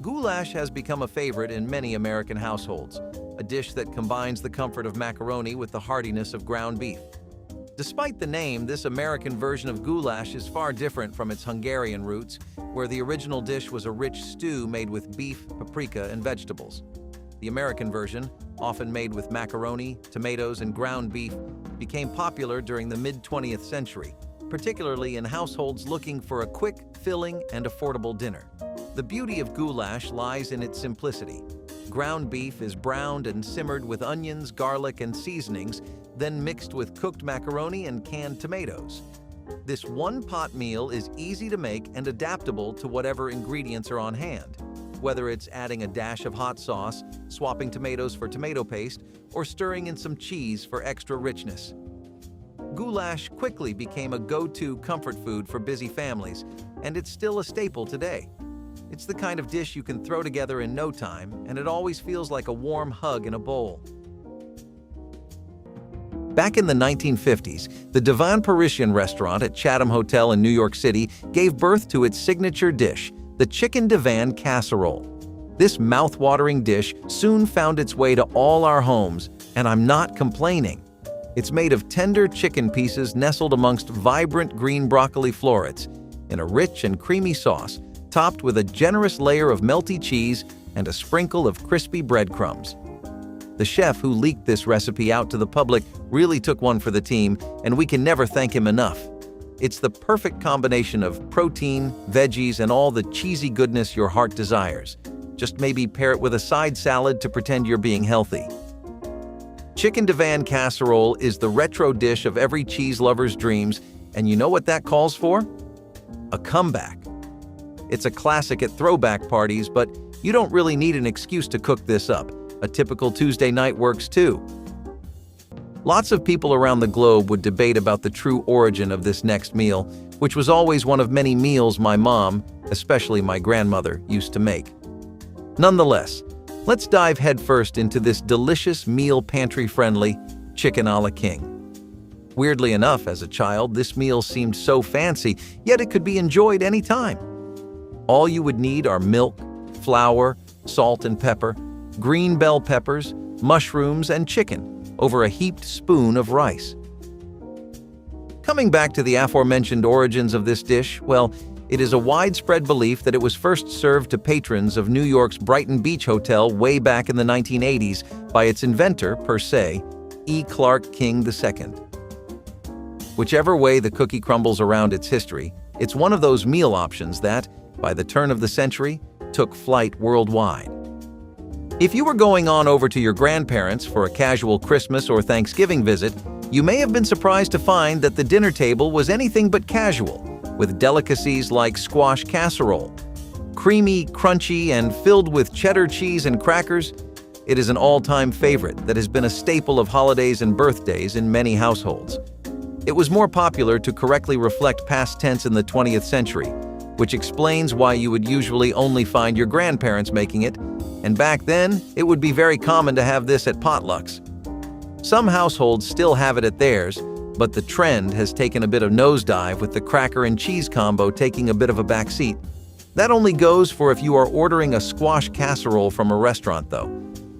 Goulash has become a favorite in many American households, a dish that combines the comfort of macaroni with the heartiness of ground beef. Despite the name, this American version of goulash is far different from its Hungarian roots, where the original dish was a rich stew made with beef, paprika, and vegetables. The American version, often made with macaroni, tomatoes, and ground beef, became popular during the mid-20th century, particularly in households looking for a quick, filling, and affordable dinner. The beauty of goulash lies in its simplicity. Ground beef is browned and simmered with onions, garlic, and seasonings, then mixed with cooked macaroni and canned tomatoes. This one-pot meal is easy to make and adaptable to whatever ingredients are on hand, whether it's adding a dash of hot sauce, swapping tomatoes for tomato paste, or stirring in some cheese for extra richness. Goulash quickly became a go-to comfort food for busy families, and it's still a staple today. It's the kind of dish you can throw together in no time, and it always feels like a warm hug in a bowl. Back in the 1950s, the Divan Parisian restaurant at Chatham Hotel in New York City gave birth to its signature dish, the chicken divan casserole. This mouth-watering dish soon found its way to all our homes, and I'm not complaining. It's made of tender chicken pieces nestled amongst vibrant green broccoli florets in a rich and creamy sauce, topped with a generous layer of melty cheese and a sprinkle of crispy breadcrumbs. The chef who leaked this recipe out to the public really took one for the team, and we can never thank him enough. It's the perfect combination of protein, veggies, and all the cheesy goodness your heart desires. Just maybe pair it with a side salad to pretend you're being healthy. Chicken divan casserole is the retro dish of every cheese lover's dreams, and you know what that calls for? A comeback. It's a classic at throwback parties, but you don't really need an excuse to cook this up. A typical Tuesday night works too. Lots of people around the globe would debate about the true origin of this next meal, which was always one of many meals my mom, especially my grandmother, used to make. Nonetheless, let's dive headfirst into this delicious meal pantry-friendly chicken a la king. Weirdly enough, as a child, this meal seemed so fancy, yet it could be enjoyed anytime. All you would need are milk, flour, salt and pepper, green bell peppers, mushrooms, and chicken over a heaped spoon of rice. Coming back to the aforementioned origins of this dish, well, it is a widespread belief that it was first served to patrons of New York's Brighton Beach Hotel way back in the 1980s by its inventor, per se, E. Clark King II. Whichever way the cookie crumbles around its history, it's one of those meal options that, by the turn of the century, took flight worldwide. If you were going on over to your grandparents for a casual Christmas or Thanksgiving visit, you may have been surprised to find that the dinner table was anything but casual, with delicacies like squash casserole. Creamy, crunchy, and filled with cheddar cheese and crackers, it is an all-time favorite that has been a staple of holidays and birthdays in many households. It was more popular to correctly reflect past tense in the 20th century, which explains why you would usually only find your grandparents making it, and back then, it would be very common to have this at potlucks. Some households still have it at theirs, But the trend has taken a bit of nosedive, with the cracker and cheese combo taking a bit of a backseat. That only goes for if you are ordering a squash casserole from a restaurant, though,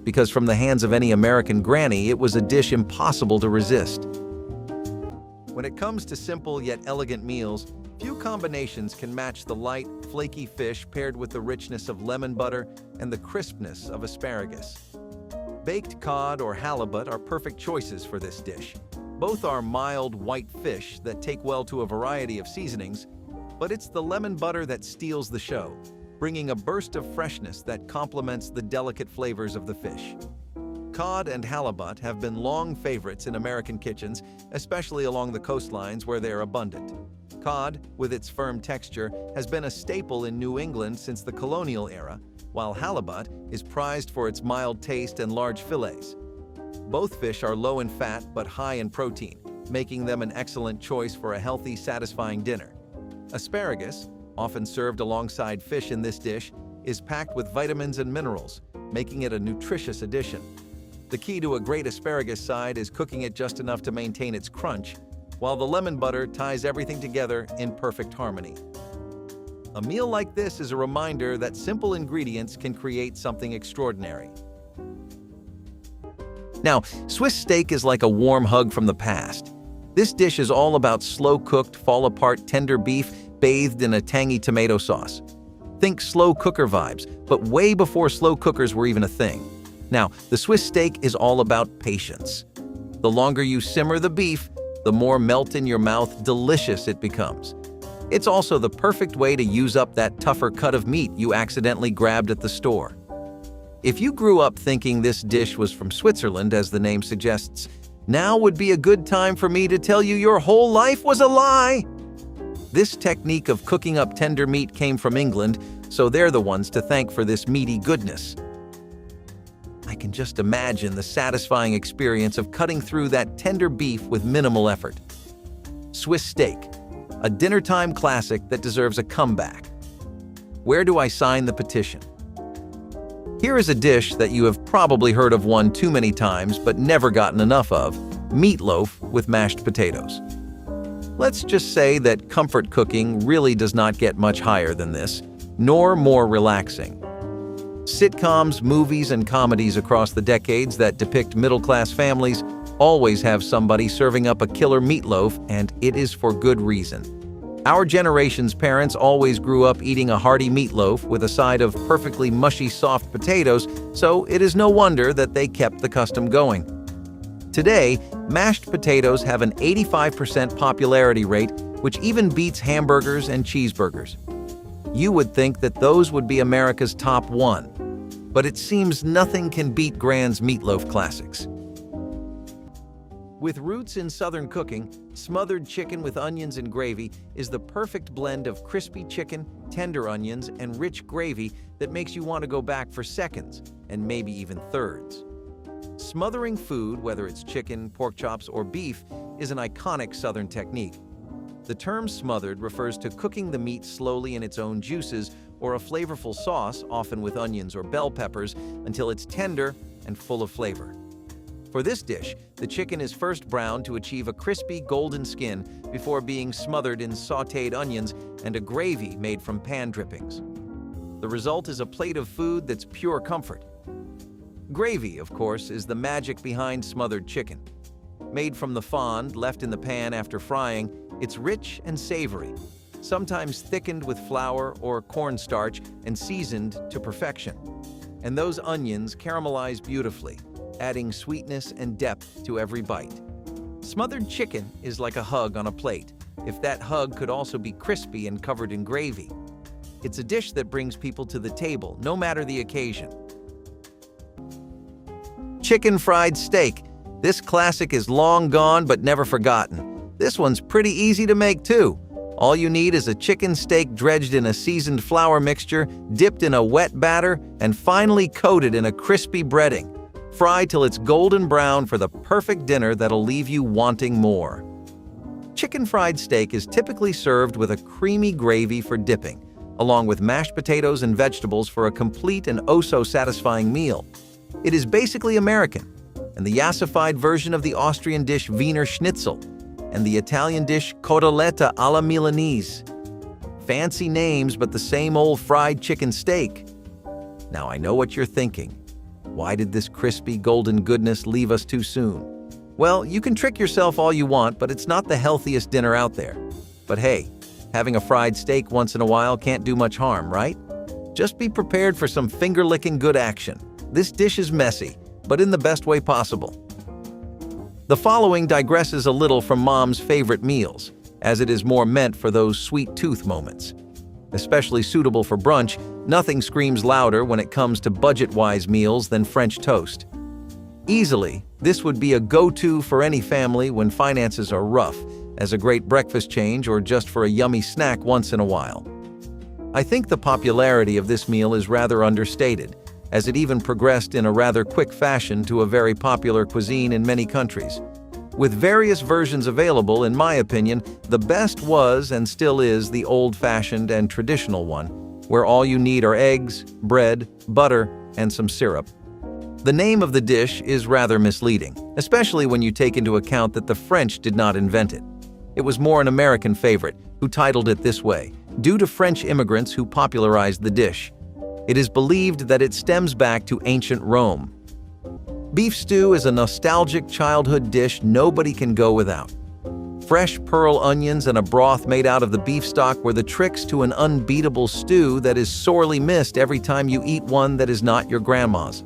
because from the hands of any American granny, it was a dish impossible to resist. When it comes to simple yet elegant meals, few combinations can match the light, flaky fish paired with the richness of lemon butter and the crispness of asparagus. Baked cod or halibut are perfect choices for this dish. Both are mild white fish that take well to a variety of seasonings, but it's the lemon butter that steals the show, bringing a burst of freshness that complements the delicate flavors of the fish. Cod and halibut have been long favorites in American kitchens, especially along the coastlines where they are abundant. Cod, with its firm texture, has been a staple in New England since the colonial era, while halibut is prized for its mild taste and large fillets. Both fish are low in fat but high in protein, making them an excellent choice for a healthy, satisfying dinner. Asparagus, often served alongside fish in this dish, is packed with vitamins and minerals, making it a nutritious addition. The key to a great asparagus side is cooking it just enough to maintain its crunch, while the lemon butter ties everything together in perfect harmony. A meal like this is a reminder that simple ingredients can create something extraordinary. Now, Swiss steak is like a warm hug from the past. This dish is all about slow-cooked, fall-apart tender beef bathed in a tangy tomato sauce. Think slow cooker vibes, but way before slow cookers were even a thing. Now, the Swiss steak is all about patience. The longer you simmer the beef, the more melt-in-your-mouth delicious it becomes. It's also the perfect way to use up that tougher cut of meat you accidentally grabbed at the store. If you grew up thinking this dish was from Switzerland, as the name suggests, now would be a good time for me to tell you your whole life was a lie. This technique of cooking up tender meat came from England, so they're the ones to thank for this meaty goodness. I can just imagine the satisfying experience of cutting through that tender beef with minimal effort. Swiss steak, a dinnertime classic that deserves a comeback. Where do I sign the petition? Here is a dish that you have probably heard of one too many times but never gotten enough of: meatloaf with mashed potatoes. Let's just say that comfort cooking really does not get much higher than this, nor more relaxing. Sitcoms, movies, and comedies across the decades that depict middle-class families always have somebody serving up a killer meatloaf, and it is for good reason. Our generation's parents always grew up eating a hearty meatloaf with a side of perfectly mushy soft potatoes, so it is no wonder that they kept the custom going. Today, mashed potatoes have an 85% popularity rate, which even beats hamburgers and cheeseburgers. You would think that those would be America's top one, but it seems nothing can beat Grand's meatloaf classics. With roots in Southern cooking, smothered chicken with onions and gravy is the perfect blend of crispy chicken, tender onions, and rich gravy that makes you want to go back for seconds, and maybe even thirds. Smothering food, whether it's chicken, pork chops, or beef, is an iconic Southern technique. The term smothered refers to cooking the meat slowly in its own juices or a flavorful sauce, often with onions or bell peppers, until it's tender and full of flavor. For this dish, the chicken is first browned to achieve a crispy golden skin before being smothered in sautéed onions and a gravy made from pan drippings. The result is a plate of food that's pure comfort. Gravy, of course, is the magic behind smothered chicken. Made from the fond left in the pan after frying, it's rich and savory, sometimes thickened with flour or cornstarch and seasoned to perfection. And those onions caramelize beautifully, adding sweetness and depth to every bite. Smothered chicken is like a hug on a plate, if that hug could also be crispy and covered in gravy. It's a dish that brings people to the table, no matter the occasion. Chicken fried steak. This classic is long gone but never forgotten. This one's pretty easy to make too. All you need is a chicken steak dredged in a seasoned flour mixture, dipped in a wet batter, and finally coated in a crispy breading. Fry till it's golden brown for the perfect dinner that'll leave you wanting more. Chicken fried steak is typically served with a creamy gravy for dipping, along with mashed potatoes and vegetables for a complete and oh-so-satisfying meal. It is basically American, and the yassified version of the Austrian dish Wiener Schnitzel, and the Italian dish cotoletta alla Milanese. Fancy names, but the same old fried chicken steak. Now I know what you're thinking. Why did this crispy golden goodness leave us too soon? Well, you can trick yourself all you want, but it's not the healthiest dinner out there. But hey, having a fried steak once in a while can't do much harm, right? Just be prepared for some finger-licking good action. This dish is messy, but in the best way possible. The following digresses a little from Mom's favorite meals, as it is more meant for those sweet tooth moments. Especially suitable for brunch, nothing screams louder when it comes to budget-wise meals than French toast. Easily, this would be a go-to for any family when finances are rough, as a great breakfast change or just for a yummy snack once in a while. I think the popularity of this meal is rather understated, as it even progressed in a rather quick fashion to a very popular cuisine in many countries. With various versions available, in my opinion, the best was and still is the old-fashioned and traditional one, where all you need are eggs, bread, butter, and some syrup. The name of the dish is rather misleading, especially when you take into account that the French did not invent it. It was more an American favorite, who titled it this way, due to French immigrants who popularized the dish. It is believed that it stems back to ancient Rome. Beef stew is a nostalgic childhood dish nobody can go without. Fresh pearl onions and a broth made out of the beef stock were the tricks to an unbeatable stew that is sorely missed every time you eat one that is not your grandma's.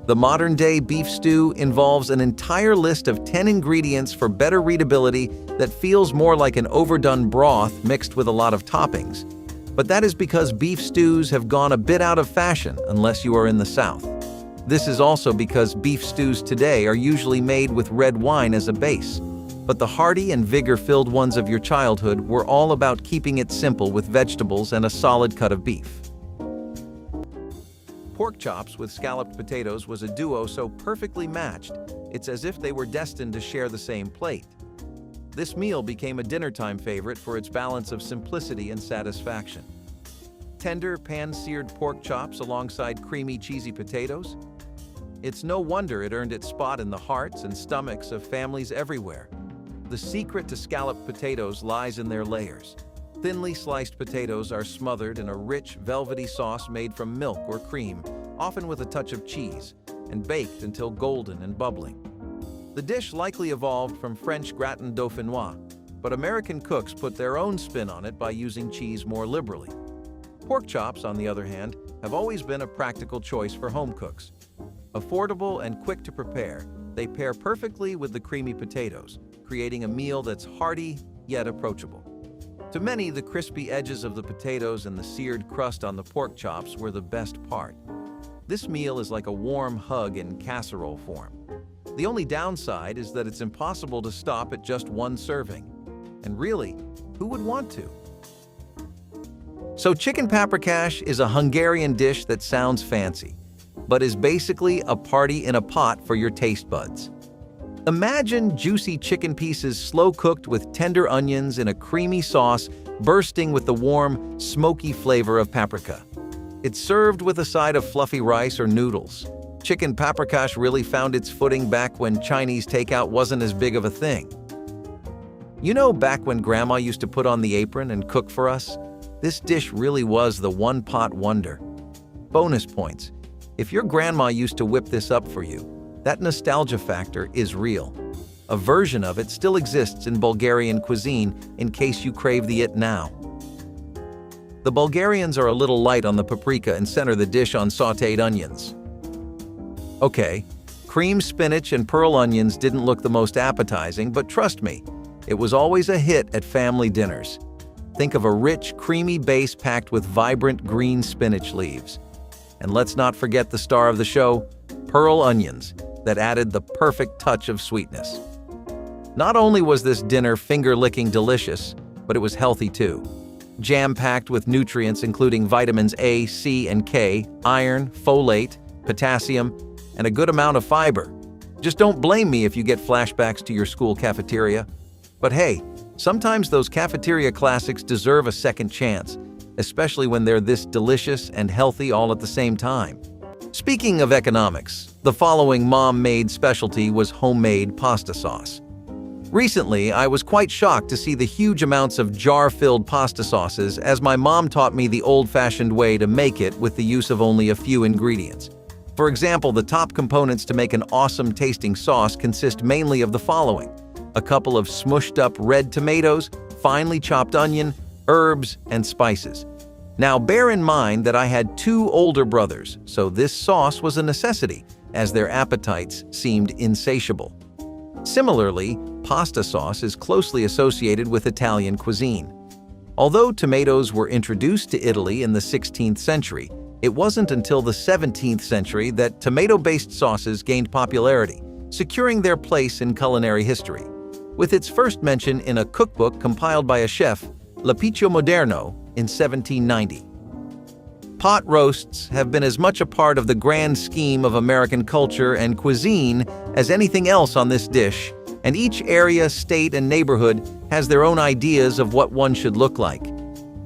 The modern-day beef stew involves an entire list of 10 ingredients for better readability that feels more like an overdone broth mixed with a lot of toppings. But that is because beef stews have gone a bit out of fashion unless you are in the South. This is also because beef stews today are usually made with red wine as a base. But the hearty and vigor-filled ones of your childhood were all about keeping it simple with vegetables and a solid cut of beef. Pork chops with scalloped potatoes was a duo so perfectly matched, it's as if they were destined to share the same plate. This meal became a dinner-time favorite for its balance of simplicity and satisfaction. Tender, pan-seared pork chops alongside creamy, cheesy potatoes? It's no wonder it earned its spot in the hearts and stomachs of families everywhere. The secret to scalloped potatoes lies in their layers. Thinly sliced potatoes are smothered in a rich, velvety sauce made from milk or cream, often with a touch of cheese, and baked until golden and bubbling. The dish likely evolved from French gratin dauphinois, but American cooks put their own spin on it by using cheese more liberally. Pork chops, on the other hand, have always been a practical choice for home cooks. Affordable and quick to prepare, they pair perfectly with the creamy potatoes, creating a meal that's hearty yet approachable. To many, the crispy edges of the potatoes and the seared crust on the pork chops were the best part. This meal is like a warm hug in casserole form. The only downside is that it's impossible to stop at just one serving. And really, who would want to? So chicken paprikash is a Hungarian dish that sounds fancy, but is basically a party in a pot for your taste buds. Imagine juicy chicken pieces slow-cooked with tender onions in a creamy sauce bursting with the warm, smoky flavor of paprika. It's served with a side of fluffy rice or noodles. Chicken paprikash really found its footing back when Chinese takeout wasn't as big of a thing. You know, back when Grandma used to put on the apron and cook for us? This dish really was the one-pot wonder. Bonus points. If your grandma used to whip this up for you, that nostalgia factor is real. A version of it still exists in Bulgarian cuisine in case you crave the it now. The Bulgarians are a little light on the paprika and center the dish on sautéed onions. Okay, creamed spinach and pearl onions didn't look the most appetizing, but trust me, it was always a hit at family dinners. Think of a rich, creamy base packed with vibrant green spinach leaves. And let's not forget the star of the show, pearl onions, that added the perfect touch of sweetness. Not only was this dinner finger-licking delicious, but it was healthy too. Jam-packed with nutrients including vitamins A, C, and K, iron, folate, potassium, and a good amount of fiber. Just don't blame me if you get flashbacks to your school cafeteria. But hey, sometimes those cafeteria classics deserve a second chance, especially when they're this delicious and healthy all at the same time. Speaking of economics, the following mom-made specialty was homemade pasta sauce. Recently, I was quite shocked to see the huge amounts of jar-filled pasta sauces, as my mom taught me the old-fashioned way to make it with the use of only a few ingredients. For example, the top components to make an awesome-tasting sauce consist mainly of the following: a couple of smushed-up red tomatoes, finely chopped onion, herbs, and spices. Now, bear in mind that I had two older brothers, so this sauce was a necessity, as their appetites seemed insatiable. Similarly, pasta sauce is closely associated with Italian cuisine. Although tomatoes were introduced to Italy in the 16th century, it wasn't until the 17th century that tomato-based sauces gained popularity, securing their place in culinary history, with its first mention in a cookbook compiled by a chef, L'Apiccio Moderno, in 1790. Pot roasts have been as much a part of the grand scheme of American culture and cuisine as anything else on this dish, and each area, state, and neighborhood has their own ideas of what one should look like.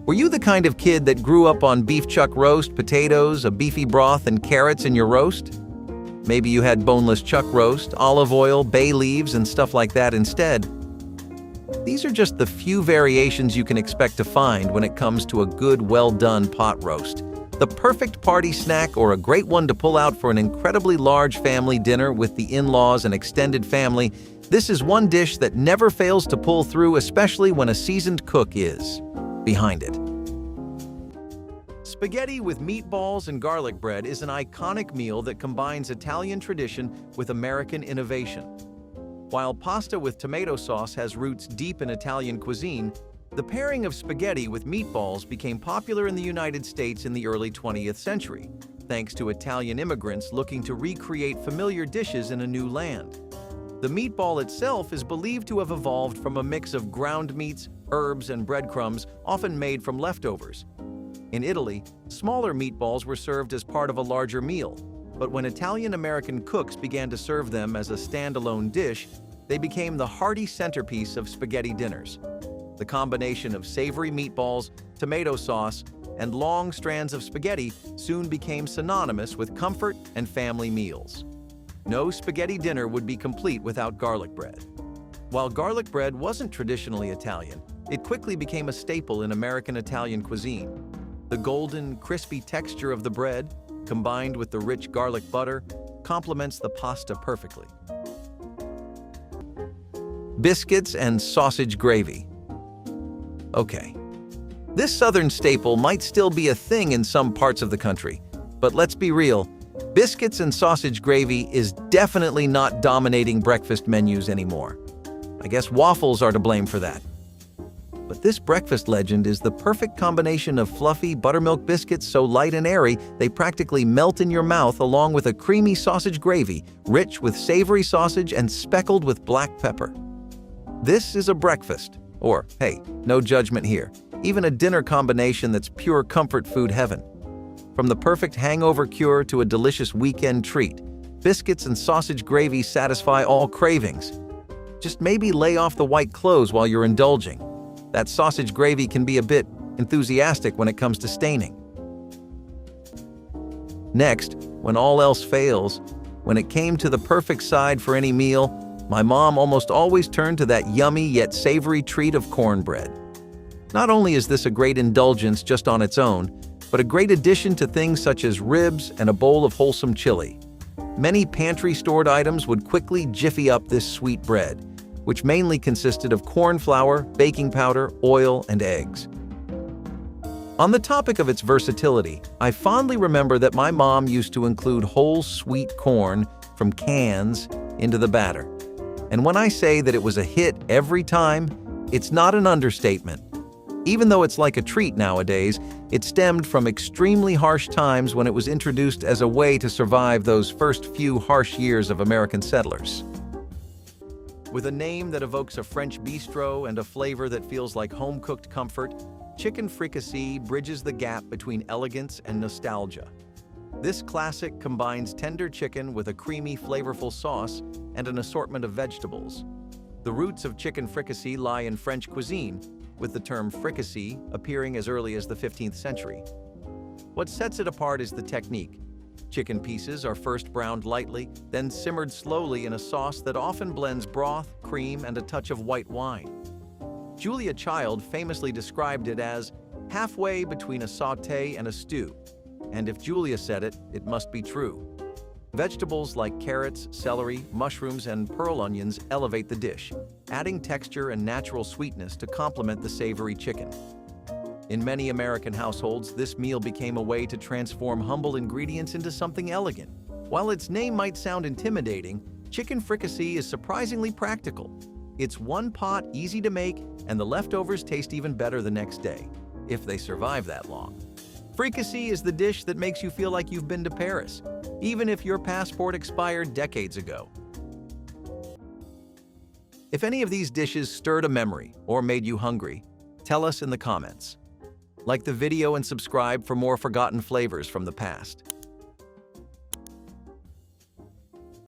Were you the kind of kid that grew up on beef chuck roast, potatoes, a beefy broth, and carrots in your roast? Maybe you had boneless chuck roast, olive oil, bay leaves, and stuff like that instead. These are just the few variations you can expect to find when it comes to a good, well-done pot roast. The perfect party snack, or a great one to pull out for an incredibly large family dinner with the in-laws and extended family, this is one dish that never fails to pull through, especially when a seasoned cook is behind it. Spaghetti with meatballs and garlic bread is an iconic meal that combines Italian tradition with American innovation. While pasta with tomato sauce has roots deep in Italian cuisine, the pairing of spaghetti with meatballs became popular in the United States in the early 20th century, thanks to Italian immigrants looking to recreate familiar dishes in a new land. The meatball itself is believed to have evolved from a mix of ground meats, herbs, and breadcrumbs, often made from leftovers. In Italy, smaller meatballs were served as part of a larger meal, but when Italian-American cooks began to serve them as a standalone dish, they became the hearty centerpiece of spaghetti dinners. The combination of savory meatballs, tomato sauce, and long strands of spaghetti soon became synonymous with comfort and family meals. No spaghetti dinner would be complete without garlic bread. While garlic bread wasn't traditionally Italian, it quickly became a staple in American Italian cuisine. The golden, crispy texture of the bread, combined with the rich garlic butter, complements the pasta perfectly. Biscuits and sausage gravy. Okay, this southern staple might still be a thing in some parts of the country, but let's be real, biscuits and sausage gravy is definitely not dominating breakfast menus anymore. I guess waffles are to blame for that. But this breakfast legend is the perfect combination of fluffy buttermilk biscuits so light and airy they practically melt in your mouth, along with a creamy sausage gravy, rich with savory sausage and speckled with black pepper. This is a breakfast, or hey, no judgment here, even a dinner combination that's pure comfort food heaven. From the perfect hangover cure to a delicious weekend treat, biscuits and sausage gravy satisfy all cravings. Just maybe lay off the white clothes while you're indulging. That sausage gravy can be a bit enthusiastic when it comes to staining. Next, when all else fails, when it came to the perfect side for any meal, my mom almost always turned to that yummy yet savory treat of cornbread. Not only is this a great indulgence just on its own, but a great addition to things such as ribs and a bowl of wholesome chili. Many pantry-stored items would quickly jiffy up this sweet bread, which mainly consisted of corn flour, baking powder, oil, and eggs. On the topic of its versatility, I fondly remember that my mom used to include whole sweet corn from cans into the batter. And when I say that it was a hit every time, it's not an understatement. Even though it's like a treat nowadays, it stemmed from extremely harsh times when it was introduced as a way to survive those first few harsh years of American settlers. With a name that evokes a French bistro and a flavor that feels like home-cooked comfort, chicken fricassee bridges the gap between elegance and nostalgia. This classic combines tender chicken with a creamy, flavorful sauce and an assortment of vegetables. The roots of chicken fricassee lie in French cuisine, with the term fricassee appearing as early as the 15th century. What sets it apart is the technique. Chicken pieces are first browned lightly, then simmered slowly in a sauce that often blends broth, cream, and a touch of white wine. Julia Child famously described it as halfway between a sauté and a stew, and if Julia said it, it must be true. Vegetables like carrots, celery, mushrooms, and pearl onions elevate the dish, adding texture and natural sweetness to complement the savory chicken. In many American households, this meal became a way to transform humble ingredients into something elegant. While its name might sound intimidating, chicken fricassee is surprisingly practical. It's one pot, easy to make, and the leftovers taste even better the next day, if they survive that long. Fricassee is the dish that makes you feel like you've been to Paris, even if your passport expired decades ago. If any of these dishes stirred a memory or made you hungry, tell us in the comments. Like the video and subscribe for more forgotten flavors from the past.